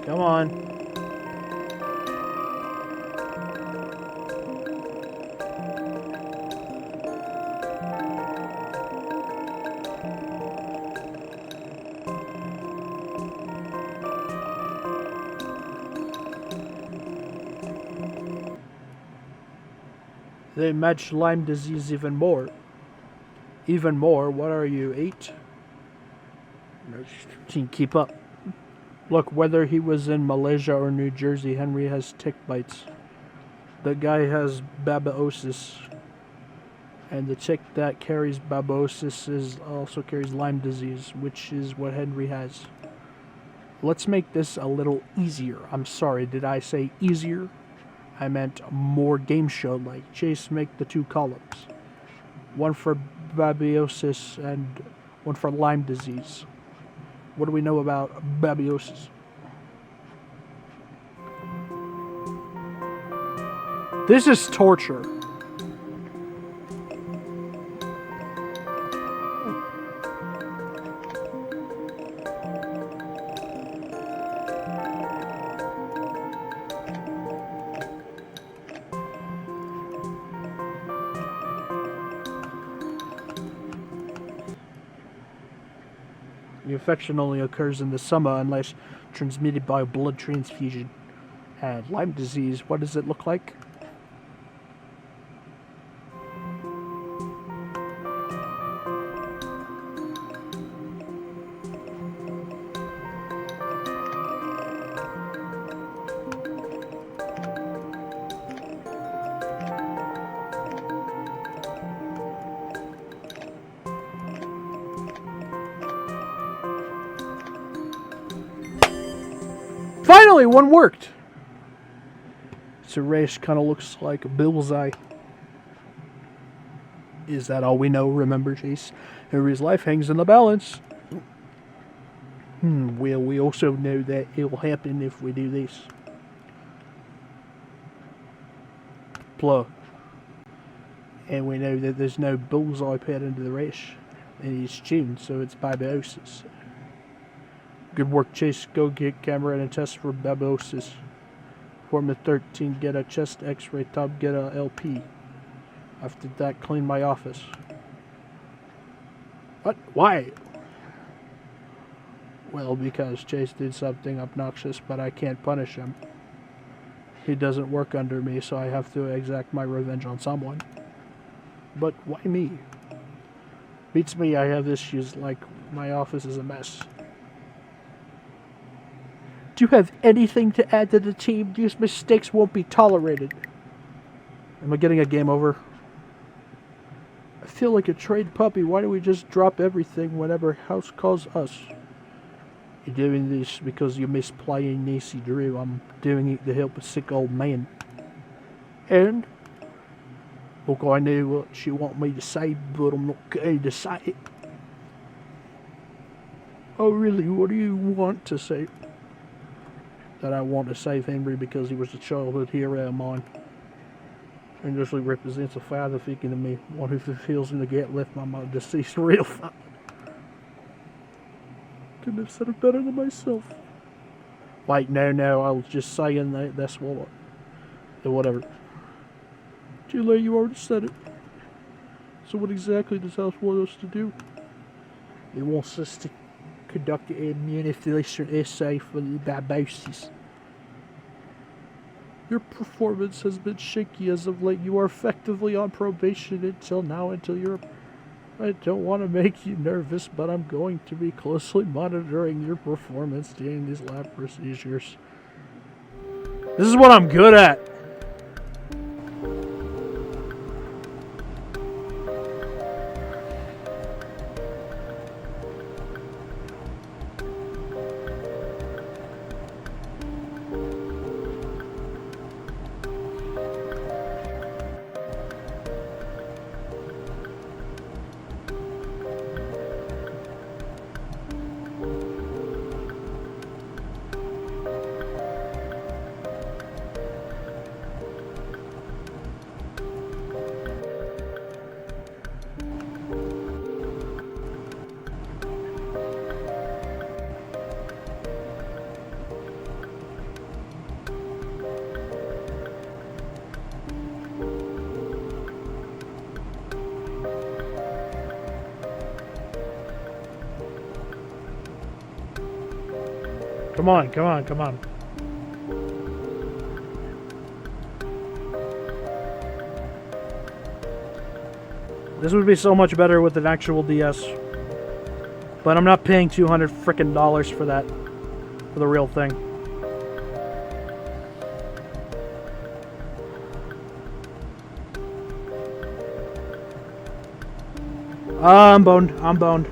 Come on. They match Lyme disease even more. Even more? What are you, 8? Can't keep up. Look, whether he was in Malaysia or New Jersey, Henry has tick bites. The guy has babesiosis. And the tick that carries babesiosis also carries Lyme disease, which is what Henry has. Let's make this a little easier. I'm sorry, did I say easier? I meant more game show-like. Chase, make the 2 columns. One for babesiosis and one for Lyme disease. What do we know about babesiosis? This is torture. The infection only occurs in the summer unless transmitted by a blood transfusion. And Lyme disease, what does it look like? Finally, one worked! So race kind of looks like a bullseye. Is that all we know? Remember, Chase? Everybody's life hangs in the balance. Well, we also know that it will happen if we do this. Plug. And we know that there's no bullseye pad into the race. And it's tuned, so it's babesiosis. Good work, Chase. Go get camera and test for babesiosis. Form 13, get a chest x-ray, top, get a LP. After that, clean my office. What? Why? Well, because Chase did something obnoxious, but I can't punish him. He doesn't work under me, so I have to exact my revenge on someone. But why me? Beats me, I have issues like my office is a mess. Do you have anything to add to the team? These mistakes won't be tolerated. Am I getting a game over? I feel like a trained puppy. Why don't we just drop everything whenever House calls us? You're doing this because you miss playing Nancy Drew. I'm doing it to help a sick old man. And? Look, I know what she want me to say, but I'm not going to say it. Oh, really? What do you want to say? That I want to save Henry because he was a childhood hero of mine. And usually represents a father figure to me, one who fulfills in the gap left by my deceased real father. Couldn't have said it better than myself. Wait, no, I was just saying that's what. Whatever. Too late, you already said it. So what exactly does House want us to do? It wants us to conduct an immunization essay for the babesiosis. Your performance has been shaky as of late. You are effectively on probation until you're... I don't want to make you nervous, but I'm going to be closely monitoring your performance during these lab procedures. This is what I'm good at. Come on. This would be so much better with an actual DS. But I'm not paying $200 frickin' for that. For the real thing. I'm boned.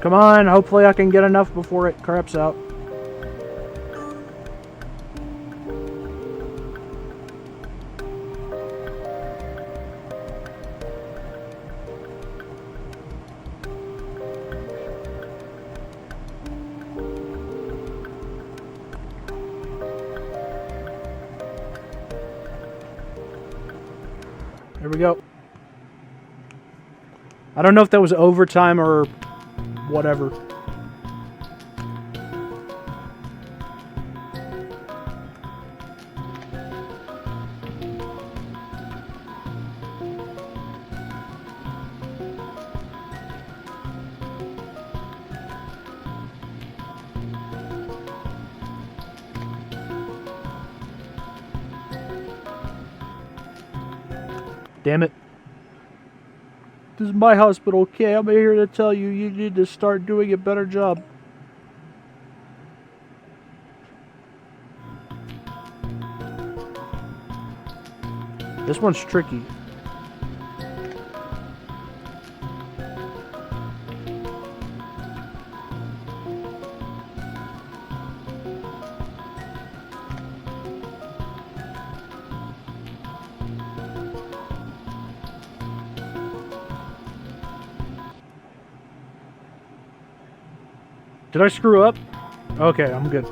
Come on, hopefully I can get enough before it craps out. There we go. I don't know if that was overtime or whatever. Damn it. This is my hospital, okay? I'm here to tell you, you need to start doing a better job. This one's tricky. Did I screw up? Okay, I'm good.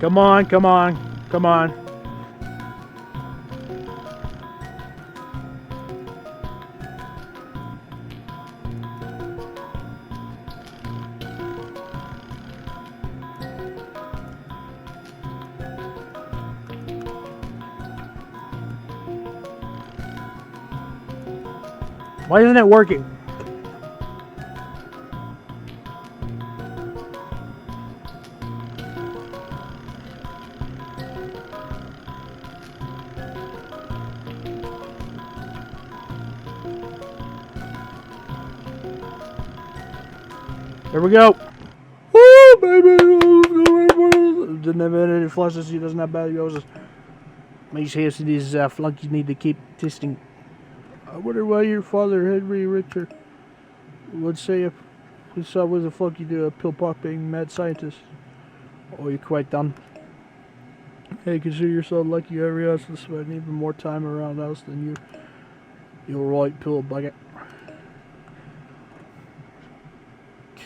Come on, come on, come on. Why isn't it working? There we go. Woo, baby. Didn't have any flushes. He doesn't have babesiosis. These these flunkies need to keep testing. I wonder why your father, Henry Richard, would say if he saw was a flunky to a pill popping mad scientist. Oh, you're quite dumb. Hey, consider yourself lucky every else to spend even more time around us than you. You're right, pill bucket.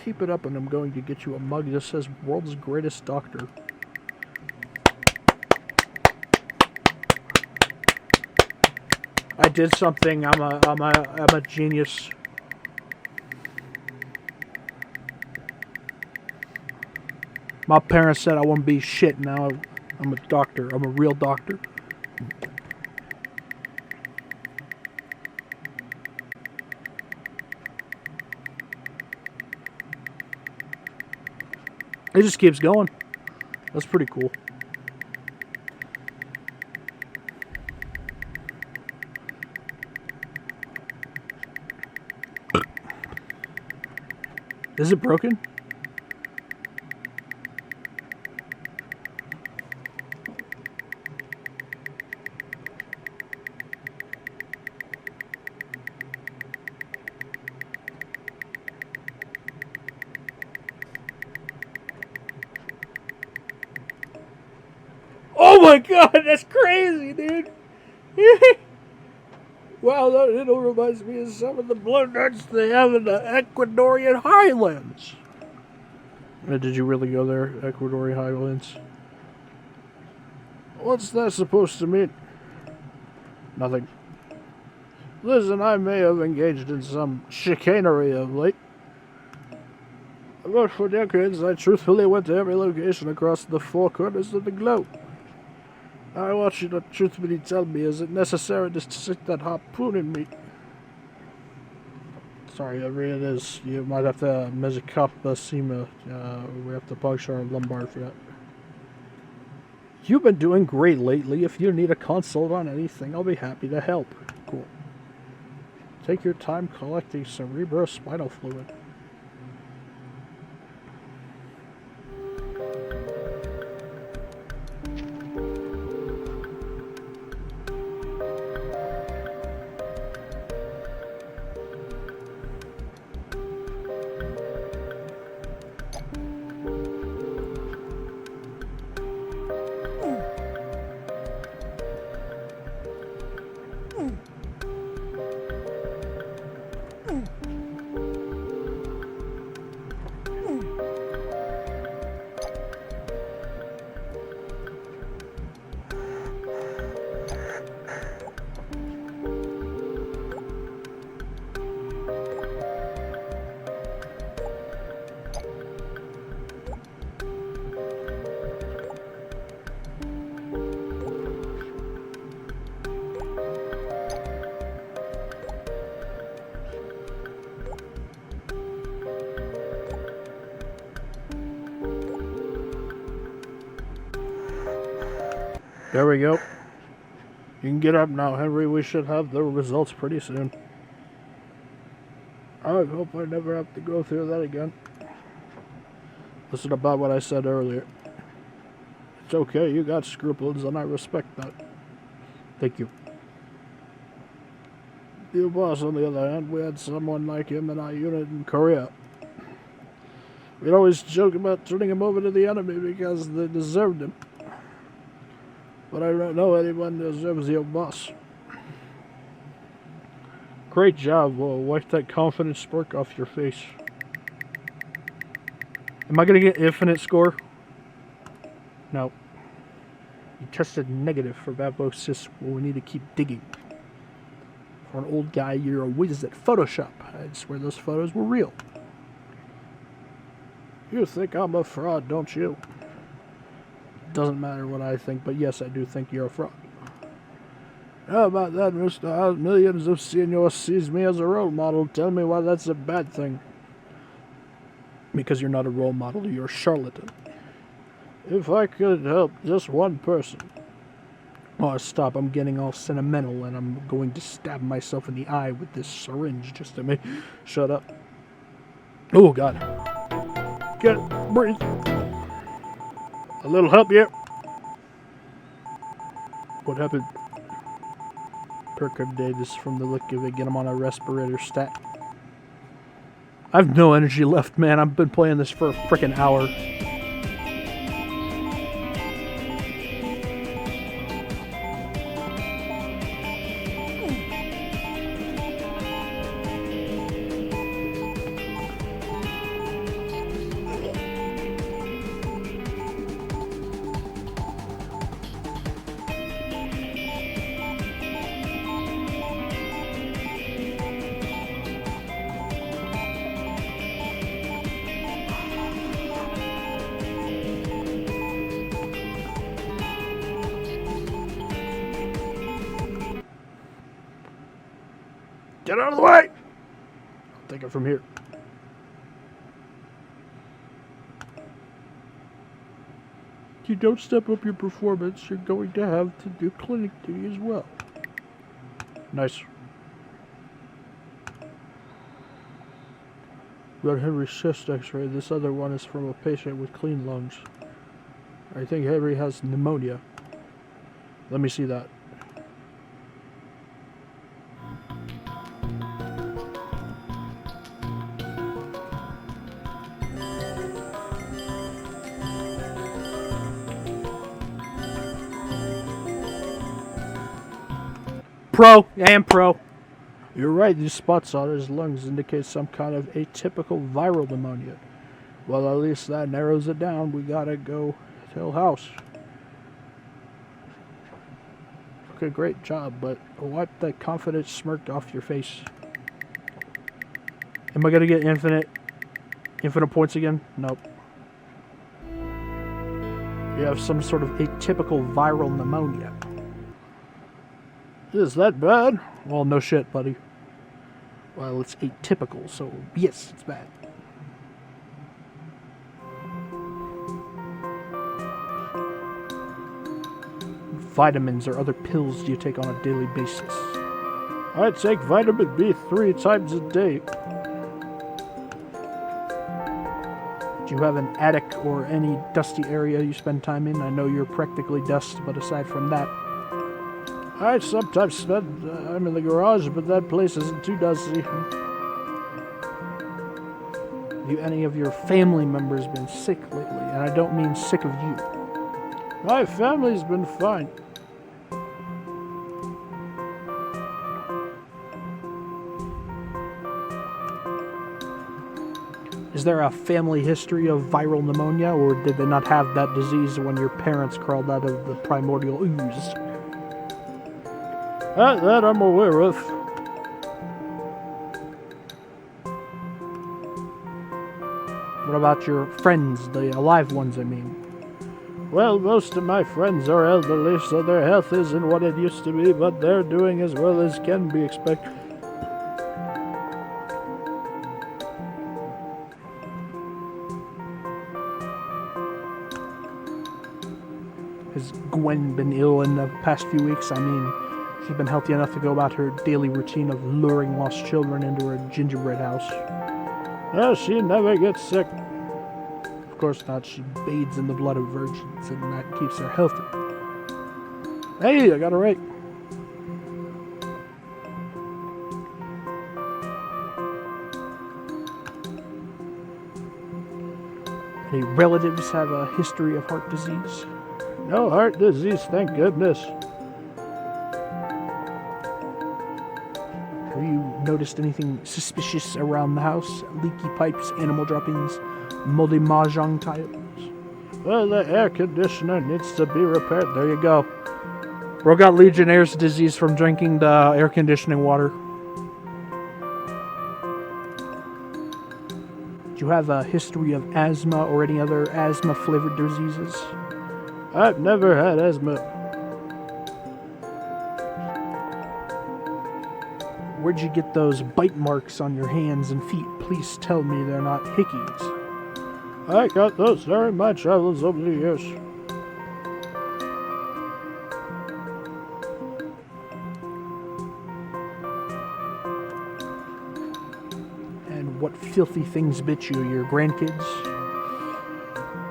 Keep it up and I'm going to get you a mug that says world's greatest doctor. I did something. I'm a genius. My parents said I wouldn't be shit. Now I'm a doctor. I'm a real doctor. It just keeps going. That's pretty cool. Is it broken? Oh my god, that's crazy, dude. Wow, that reminds me of some of the blood nuts they have in the Ecuadorian highlands. Did you really go there, Ecuadorian highlands? What's that supposed to mean? Nothing. Listen, I may have engaged in some chicanery of late. But for decades, I truthfully went to every location across the four corners of the globe. I want you to truthfully tell me, is it necessary to stick that harpoon in me? Sorry, it really is. You might have to Mezicapa Sema. We have to puncture our lumbar for that. You've been doing great lately. If you need a consult on anything, I'll be happy to help. Cool. Take your time collecting cerebrospinal fluid. There we go. You can get up now, Henry. We should have the results pretty soon. I hope I never have to go through that again. Listen about what I said earlier. It's okay, you got scruples, and I respect that. Thank you. Your boss, on the other hand, we had someone like him in our unit in Korea. We'd always joke about turning him over to the enemy because they deserved him. But I don't know anyone deserves your boss. Great job. Well, wipe that confidence spark off your face. Am I going to get infinite score? No. You tested negative for babosis. Well, we need to keep digging. For an old guy, you're a whiz at Photoshop. I swear those photos were real. You think I'm a fraud, don't you? Doesn't matter what I think, but yes, I do think you're a fraud. How about that, Mr. House? Millions of seniors sees me as a role model. Tell me why that's a bad thing. Because you're not a role model, you're a charlatan. If I could help just one person. Oh, stop, I'm getting all sentimental and I'm going to stab myself in the eye with this syringe just to make... Shut up. Oh, God. Breathe. A little help here. What happened? Percodatus from the look of it. Get him on a respirator stat. I have no energy left, man. I've been playing this for a freaking hour. Get out of the way! I'll take it from here. If you don't step up your performance, you're going to have to do clinic duty as well. Nice. Got Henry's chest x-ray. This other one is from a patient with clean lungs. I think Henry has pneumonia. Let me see that. Pro. I am pro. You're right, these spots on his lungs indicate some kind of atypical viral pneumonia. Well, at least that narrows it down. We gotta go tell House. Okay, great job, but wipe that confident smirk off your face. Am I gonna get infinite points again? Nope. You have some sort of atypical viral pneumonia. Is that bad? Well, no shit, buddy. Well, it's atypical, so yes, it's bad. Vitamins or other pills do you take on a daily basis? I take vitamin B 3 times a day. Do you have an attic or any dusty area you spend time in? I know you're practically dust, but aside from that... I sometimes spend time in the garage, but that place isn't too dusty. Have any of your family members been sick lately? And I don't mean sick of you. My family's been fine. Is there a family history of viral pneumonia, or did they not have that disease when your parents crawled out of the primordial ooze? That I'm aware of. What about your friends, the alive ones, I mean? Well, most of my friends are elderly, so their health isn't what it used to be, but they're doing as well as can be expected. Has Gwen been ill in the past few weeks? I mean, she's been healthy enough to go about her daily routine of luring lost children into her gingerbread house. No, she never gets sick. Of course not. She bathes in the blood of virgins, and that keeps her healthy. Hey, I got it right. Any relatives have a history of heart disease? No heart disease, thank goodness. Have you noticed anything suspicious around the house? Leaky pipes, animal droppings, moldy mahjong tiles? Well, the air conditioner needs to be repaired. There you go. Bro got Legionnaire's disease from drinking the air conditioning water. Do you have a history of asthma or any other asthma-flavored diseases? I've never had asthma. Where'd you get those bite marks on your hands and feet? Please tell me they're not hickeys. I got those during my travels over the years. And what filthy things bit you? Your grandkids?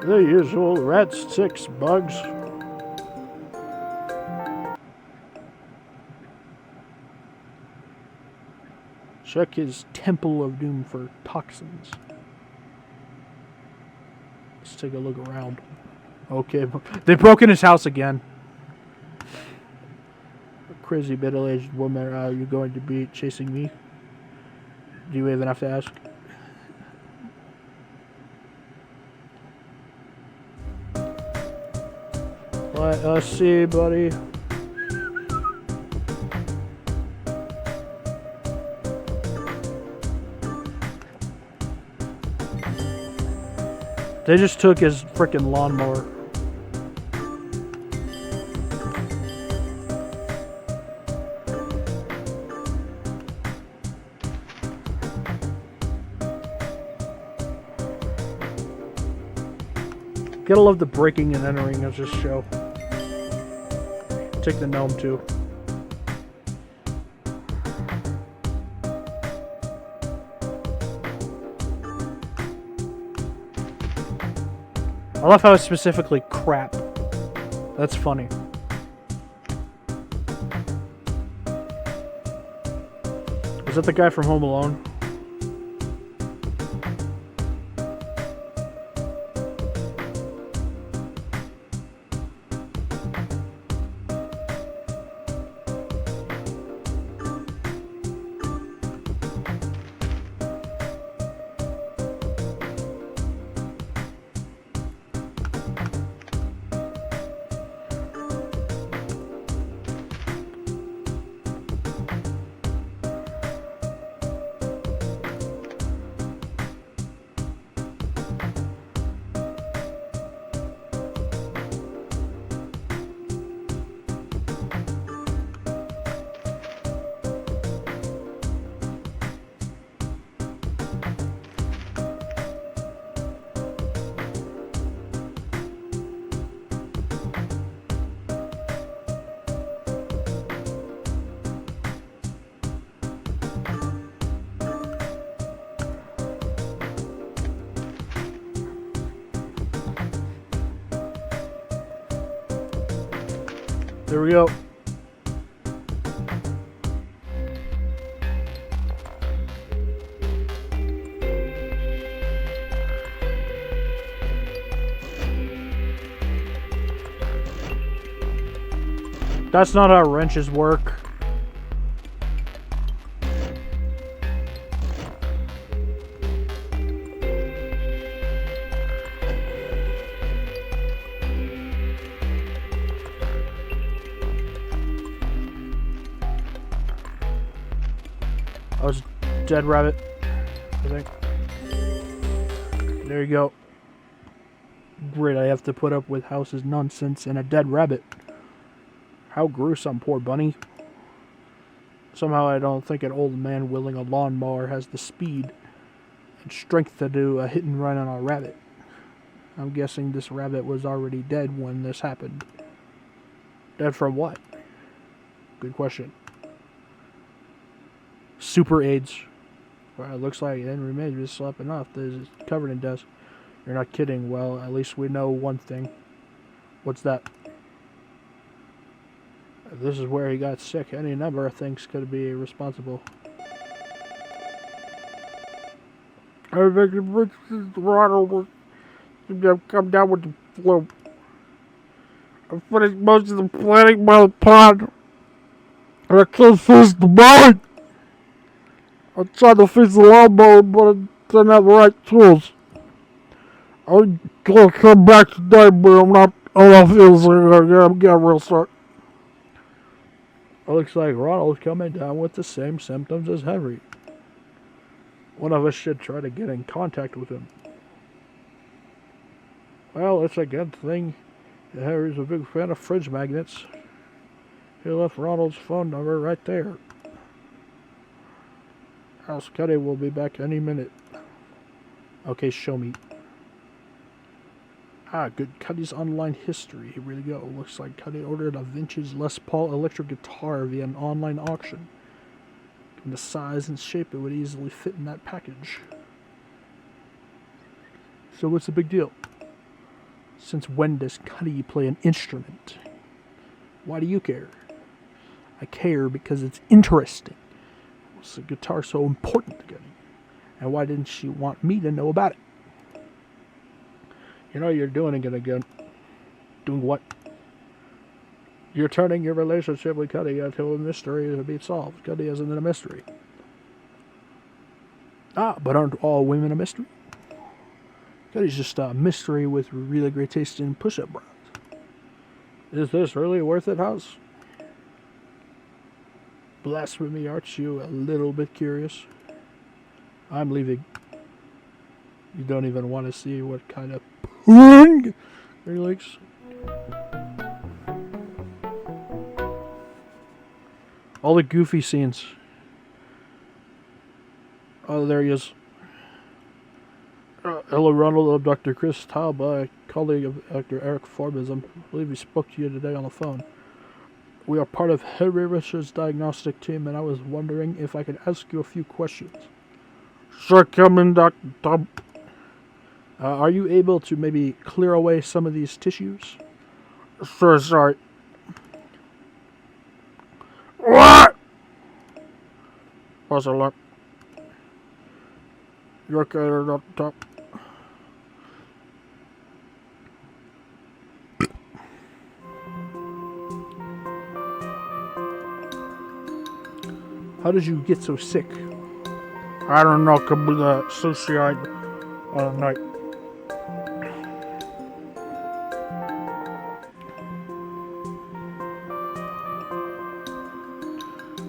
The usual rats, ticks, bugs. Check his Temple of Doom for toxins. Let's take a look around. Okay, they've broken his house again. A crazy middle-aged woman, are you going to be chasing me? Do you even have to ask? Let us see, buddy. They just took his frickin' lawnmower. Gotta love the breaking and entering of this show. Take the gnome too. I love how it's specifically crap. That's funny. Is that the guy from Home Alone? Here we go. That's not how wrenches work. Oh, it's a dead rabbit, I think. There you go. Great, I have to put up with House's nonsense and a dead rabbit. How gruesome, poor bunny. Somehow I don't think an old man wielding a lawnmower has the speed and strength to do a hit and run on a rabbit. I'm guessing this rabbit was already dead when this happened. Dead from what? Good question. Super AIDS. Well, it looks like Henry Major is slapping off. This is covered in dust. You're not kidding. Well, at least we know one thing. What's that? If this is where he got sick, any number of things could be responsible. I think Ronald will come down with the flu. I finished most of the planting by the pond. And I can't fix the mine. I tried to fix the lawnmower, but I didn't have the right tools. I'm gonna come back today, but I'm not feeling I'm getting a real start. It looks like Ronald's coming down with the same symptoms as Henry. One of us should try to get in contact with him. Well, it's a good thing Henry's a big fan of fridge magnets. He left Ronald's phone number right there. House Cuddy will be back any minute. Okay, show me. Ah, good. Cuddy's online history. Here we go. Looks like Cuddy ordered a vintage Les Paul electric guitar via an online auction. Given the size and shape, it would easily fit in that package. So what's the big deal? Since when does Cuddy play an instrument? Why do you care? I care because it's interesting. What's the guitar so important to Cuddy? And why didn't she want me to know about it? You know you're doing it again. Doing what? You're turning your relationship with Cuddy into a mystery to be solved. Cuddy isn't a mystery. Ah, but aren't all women a mystery? Cuddy's just a mystery with really great taste in push-up bras. Is this really worth it, House? Blasphemy, aren't you a little bit curious? I'm leaving. You don't even want to see what kind of pooing he likes. All the goofy scenes. Oh, there he is. Hello, Ronald. I'm Dr. Chris Talba, a colleague of Dr. Eric Forbes. I believe he spoke to you today on the phone. We are part of Henry Richards' diagnostic team, and I was wondering if I could ask you a few questions. Sure, come in, Dr. Talba. Are you able to maybe clear away some of these tissues? Sure, sorry. What? What's a look? You're okay there, Dr. Talba? How did you get so sick? I don't know, could be the sushi I ate on the night.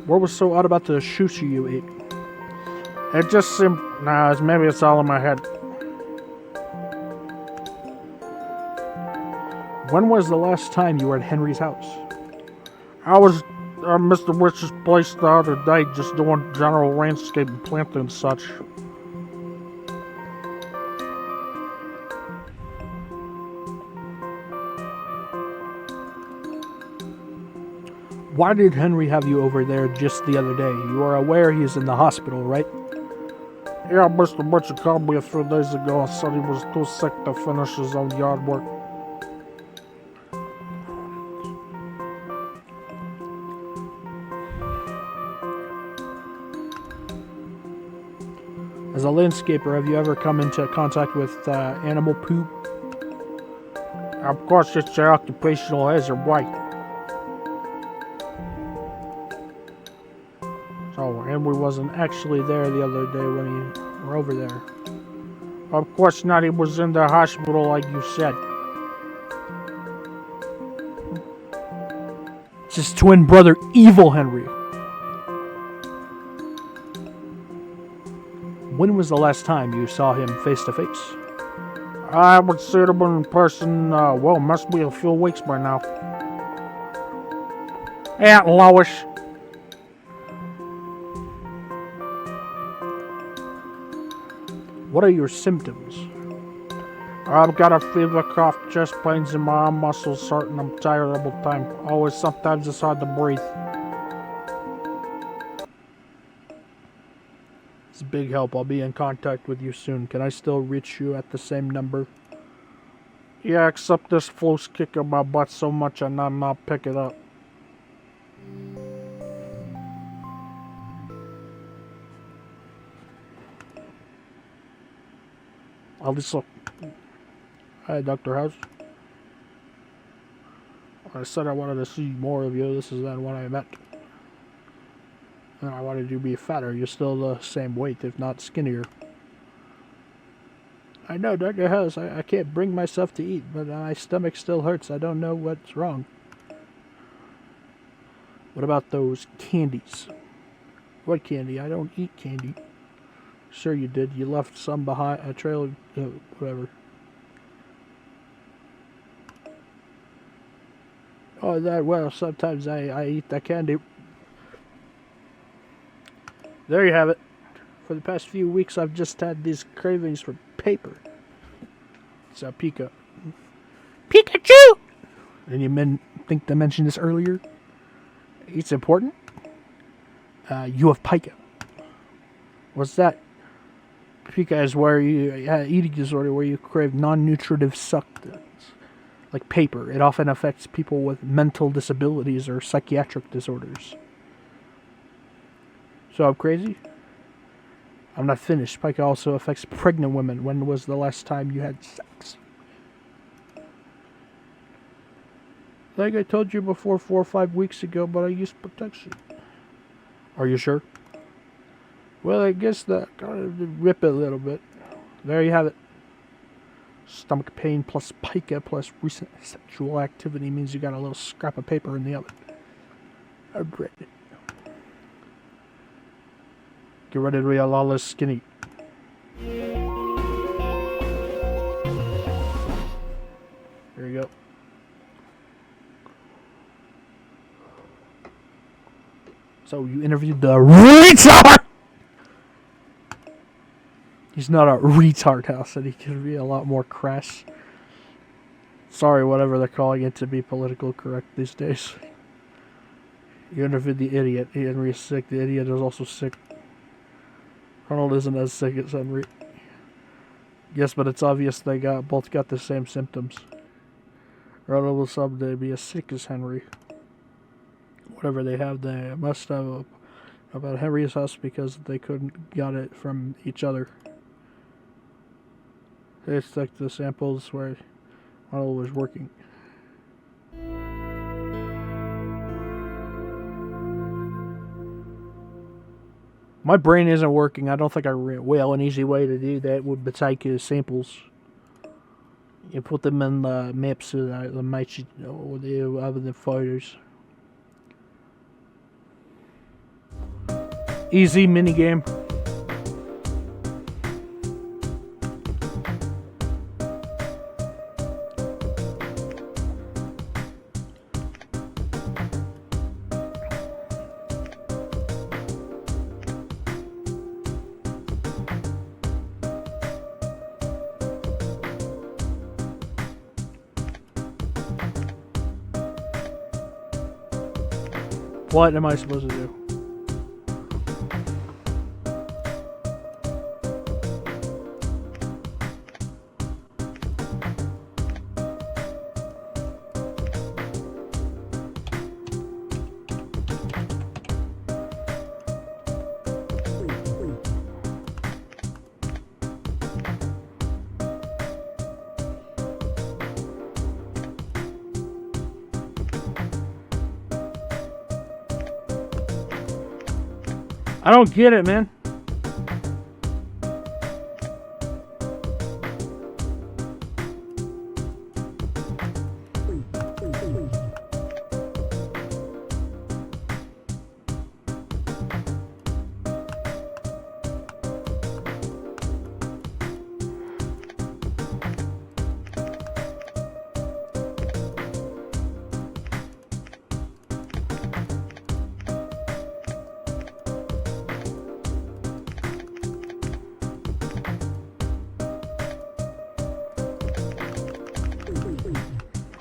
What was so odd about the sushi you ate? It just seemed... Nah, maybe it's all in my head. When was the last time you were at Henry's house? I was at Mr. Witch's place the other day, just doing general landscape and planting and such. Why did Henry have you over there just the other day? You are aware he's in the hospital, right? Yeah, Mr. Butcher called me a few days ago and said he was too sick to finish his own yard work. As a landscaper, have you ever come into contact with animal poop? Of course, it's an occupational hazard. Why? So, Henry wasn't actually there the other day when you were over there. Of course not, he was in the hospital like you said. It's his twin brother, Evil Henry. When was the last time you saw him face to face? I haven't seen him in person, must be a few weeks by now. Aunt Lois. What are your symptoms? I've got a fever, cough, chest pains in my arm muscles, hurting. I'm tired all the time. Always, sometimes it's hard to breathe. It's a big help. I'll be in contact with you soon. Can I still reach you at the same number? Yeah, except this flu's kicking my butt so much and I'm not picking up. Alyssa. Hi, Dr. House. I said I wanted to see more of you. This is then when I met. And I wanted you to be fatter. You're still the same weight, if not skinnier. I know, Dr. House. I can't bring myself to eat, but my stomach still hurts. I don't know what's wrong. What about those candies? What candy? I don't eat candy. Sure you did. You left some behind, a trail of, whatever. Oh, that, well, sometimes I eat that candy. There you have it. For the past few weeks, I've just had these cravings for paper. It's a Pika. Pikachu! And you think to mention this earlier? It's important. You have pica. What's that? Pica is where you eating disorder where you crave non-nutritive substance, like paper. It often affects people with mental disabilities or psychiatric disorders. So I'm crazy? I'm not finished. Pica also affects pregnant women. When was the last time you had sex? Like I told you before, 4 or 5 weeks ago, but I used protection. Are you sure? Well, I guess that kind of rip it a little bit. There you have it. Stomach pain plus pica plus recent sexual activity means you got a little scrap of paper in the oven. I dread it. Get ready to be a lawless skinny. There you go. So you interviewed the retard! He's not a retard, House, and he can be a lot more crass. Sorry, whatever they're calling it to be political correct these days. You interviewed the idiot. Henry is sick. The idiot is also sick. Arnold isn't as sick as Henry. Yes, but it's obvious they both got the same symptoms. Arnold will someday be as sick as Henry. Whatever they have, they must have about Henry's house because they couldn't get it from each other. They took the samples where Arnold was working. My brain isn't working. I don't think I will. An easy way to do that would be take samples. You put them in the maps or the mates or the other photos. Easy minigame. What am I supposed to do? I don't get it, man.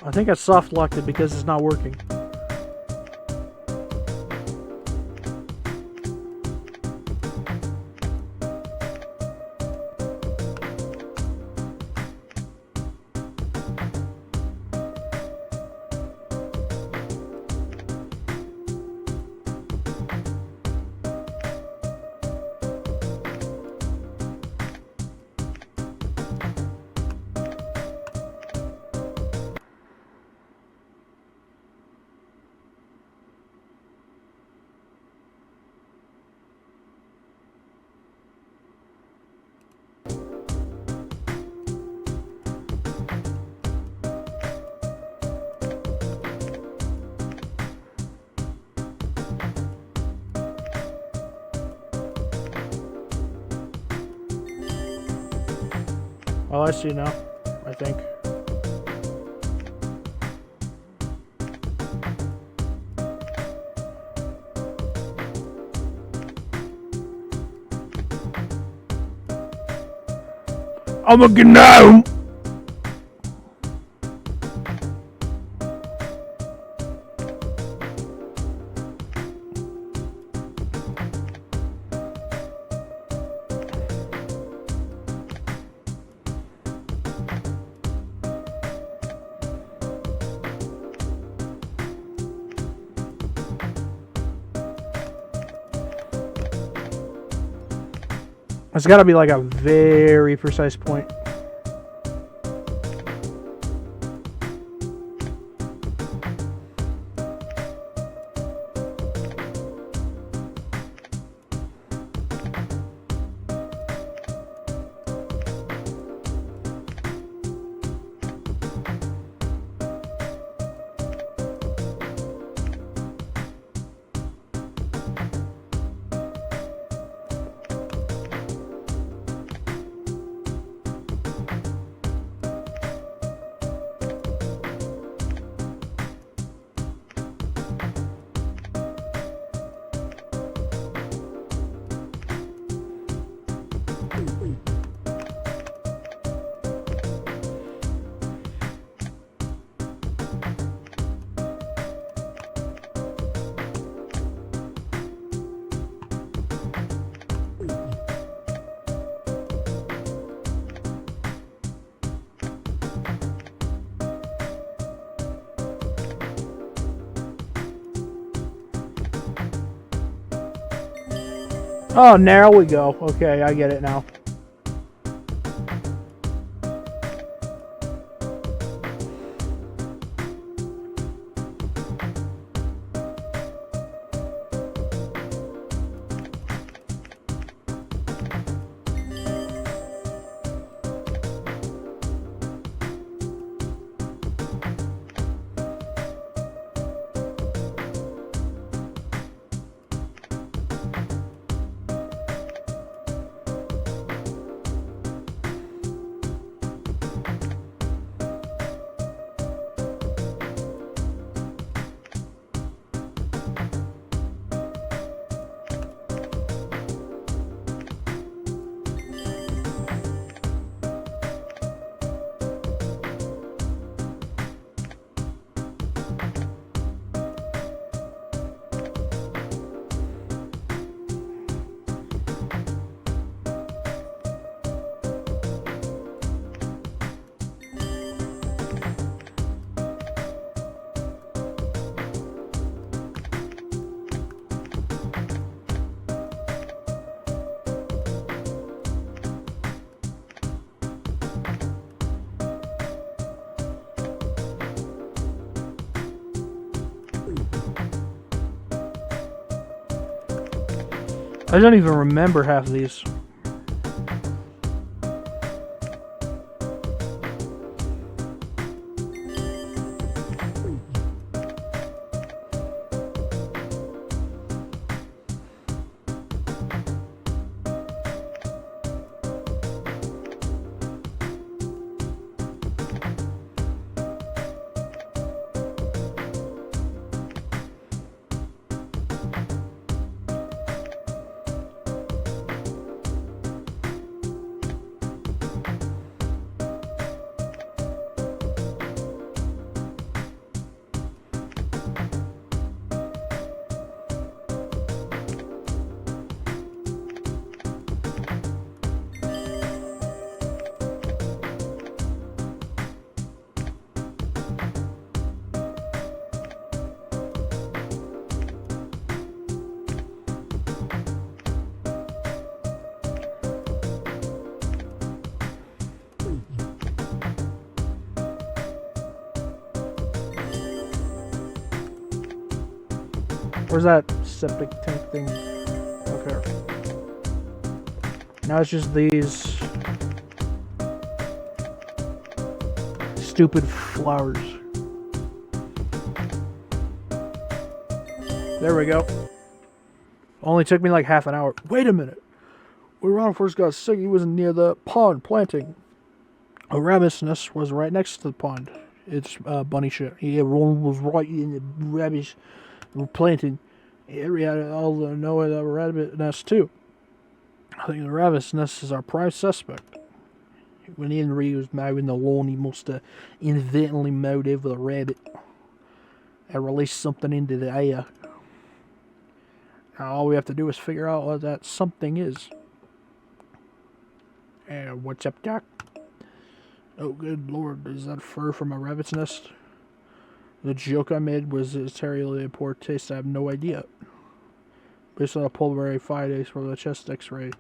I think I soft locked it because it's not working. Oh, I see now, I think. I'm a gnome! It's got to be like a very precise point. Oh, there we go. Okay, I get it now. I don't even remember half of these. Where's that septic tank thing? Okay. Now it's just these stupid flowers. There we go. Only took me like half an hour. Wait a minute. When Ronald first got sick, he was near the pond planting. A rabbit's nest was right next to the pond. It's bunny shit. Yeah, Ronald was right in the rabbit's planting area. All know the rabbit nest too. I think the rabbit's nest is our prime suspect. When Henry was mowing the lawn, he must have inadvertently mowed over the rabbit and released something into the air. Now all we have to do is figure out what that something is. What's up, Doc? Oh, good lord, is that fur from a rabbit's nest? The joke I made was terribly poor taste. I have no idea. Based on a preliminary findings from the chest x-ray,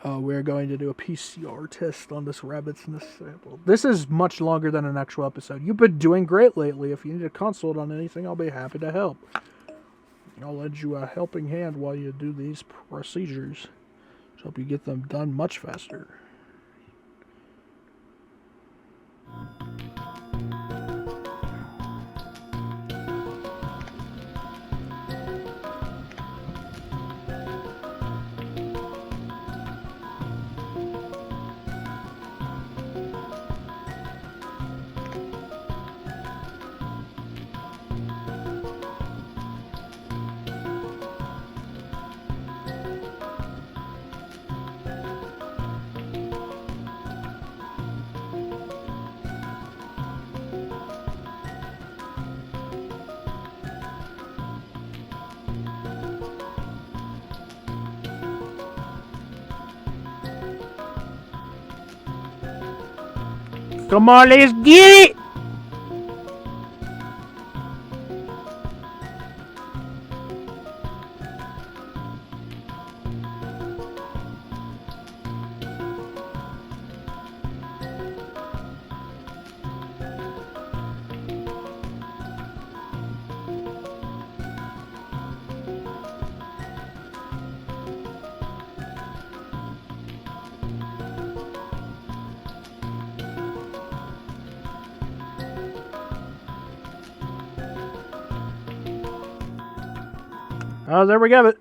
we're going to do a PCR test on this rabbit's nest sample. This is much longer than an actual episode. You've been doing great lately. If you need a consult on anything, I'll be happy to help. I'll lend you a helping hand while you do these procedures. To help you get them done much faster. Come on, let's get it! Oh, there we go. It.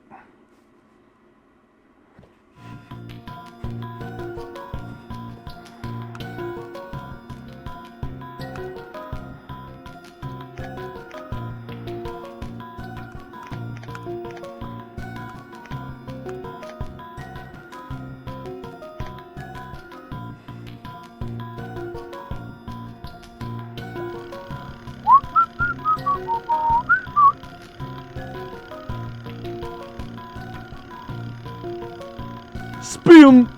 Boom!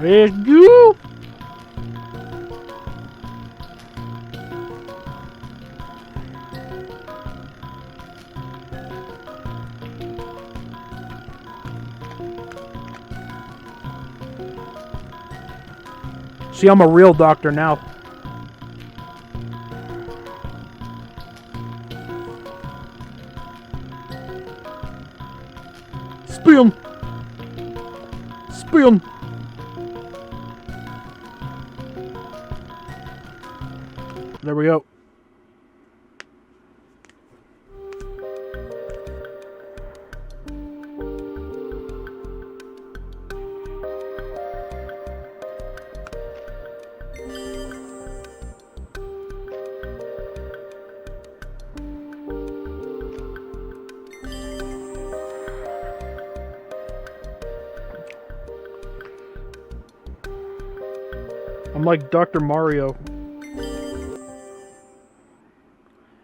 Let's go! See, I'm a real doctor now. Spin! Spin! There we go. I'm like Dr. Mario.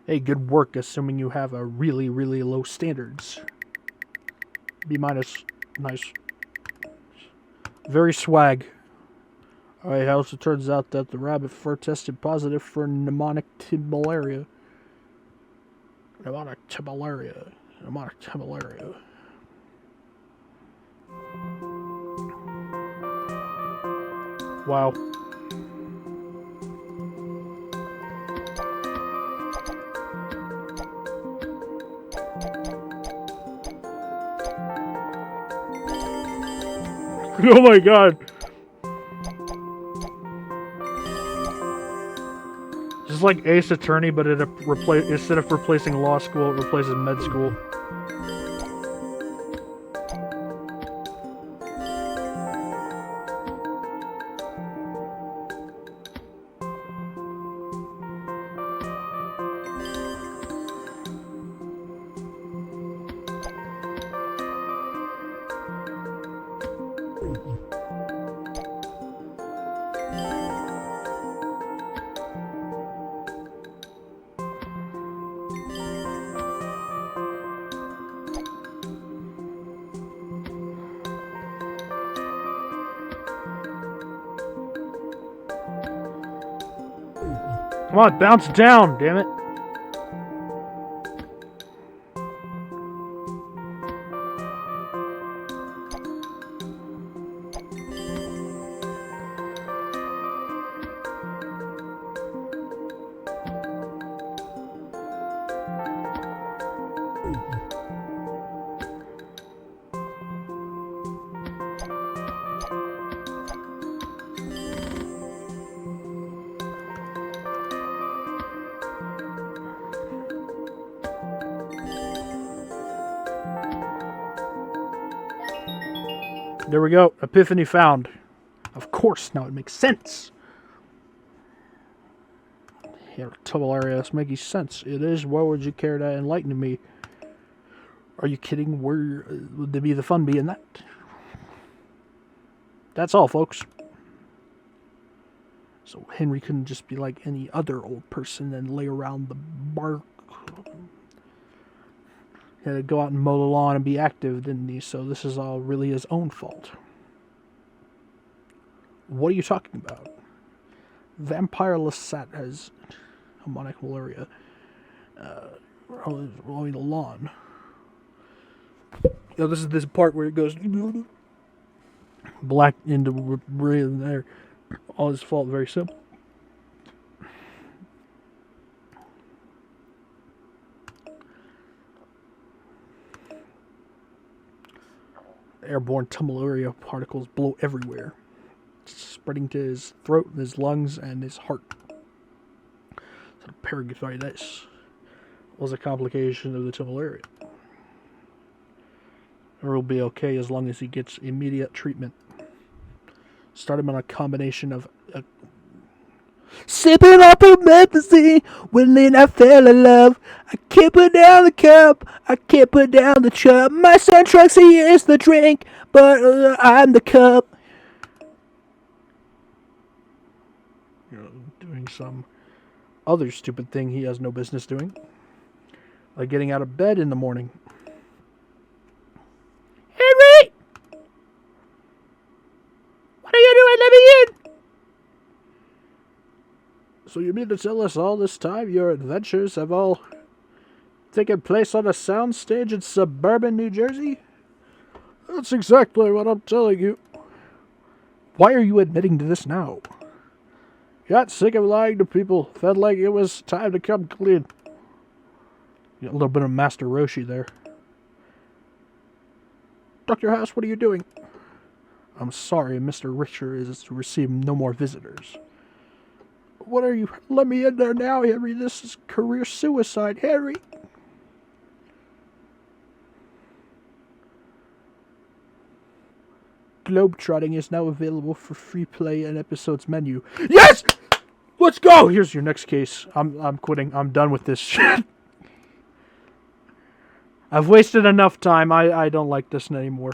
Hey, good work, assuming you have a really, really low standards. B minus. Nice. Very swag. Alright, it also turns out that the rabbit fur tested positive for pneumonic malaria. Pneumonic malaria. Pneumonic malaria. Wow. Oh my god. Just like Ace Attorney, but instead of replacing law school, it replaces med school. Come on, bounce down, damn it. There we go. Epiphany found. Of course, now it makes sense. Yeah, malaria, that's making sense. It is. Why would you care to enlighten me? Are you kidding? Where would there be the fun be in that? That's all, folks. So Henry couldn't just be like any other old person and lay around the bark. He had to go out and mow the lawn and be active, didn't he? So this is all really his own fault. What are you talking about? Vampire Lestat has pneumonic malaria. Mowing the lawn. You know, this is this part where it goes black into red there. All his fault, very simple. Airborne malaria particles blow everywhere, spreading to his throat, his lungs, and his heart. So pericarditis was a complication of the malaria. He'll be okay as long as he gets immediate treatment. Start him on a combination of sipping up a medicine when then I fell in love. I can't put down the cup, I can't put down the chub. My son Truxie is the drink, but I'm the cup. You know, doing some other stupid thing he has no business doing, like getting out of bed in the morning. Henry, what are you in! So you mean to tell us all this time your adventures have all taken place on a soundstage in suburban New Jersey? That's exactly what I'm telling you. Why are you admitting to this now? Got sick of lying to people. Felt like it was time to come clean. A little bit of Master Roshi there. Dr. House, what are you doing? I'm sorry, Mr. Richter is to receive no more visitors. What are you? Let me in there now, Henry. This is career suicide, Henry. Globetrotting is now available for free play and episodes menu. Yes! Let's go! Here's your next case. I'm quitting. I'm done with this shit. I've wasted enough time. I don't like this anymore.